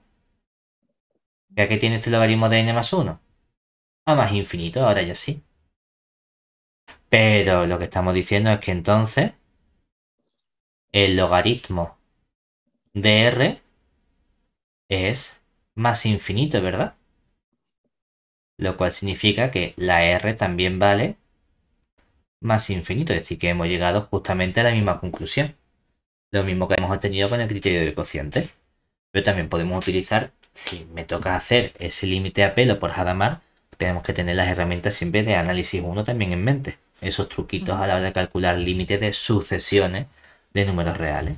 ¿Ya que tiene este logaritmo de n más 1? A más infinito, ahora ya sí. Pero lo que estamos diciendo es que entonces el logaritmo de r es más infinito, ¿verdad? Lo cual significa que la r también vale más infinito, es decir, que hemos llegado justamente a la misma conclusión. Lo mismo que hemos obtenido con el criterio del cociente. Pero también podemos utilizar, si me toca hacer ese límite a pelo por Hadamard, tenemos que tener las herramientas siempre de análisis 1 también en mente. Esos truquitos a la hora de calcular límites de sucesiones de números reales.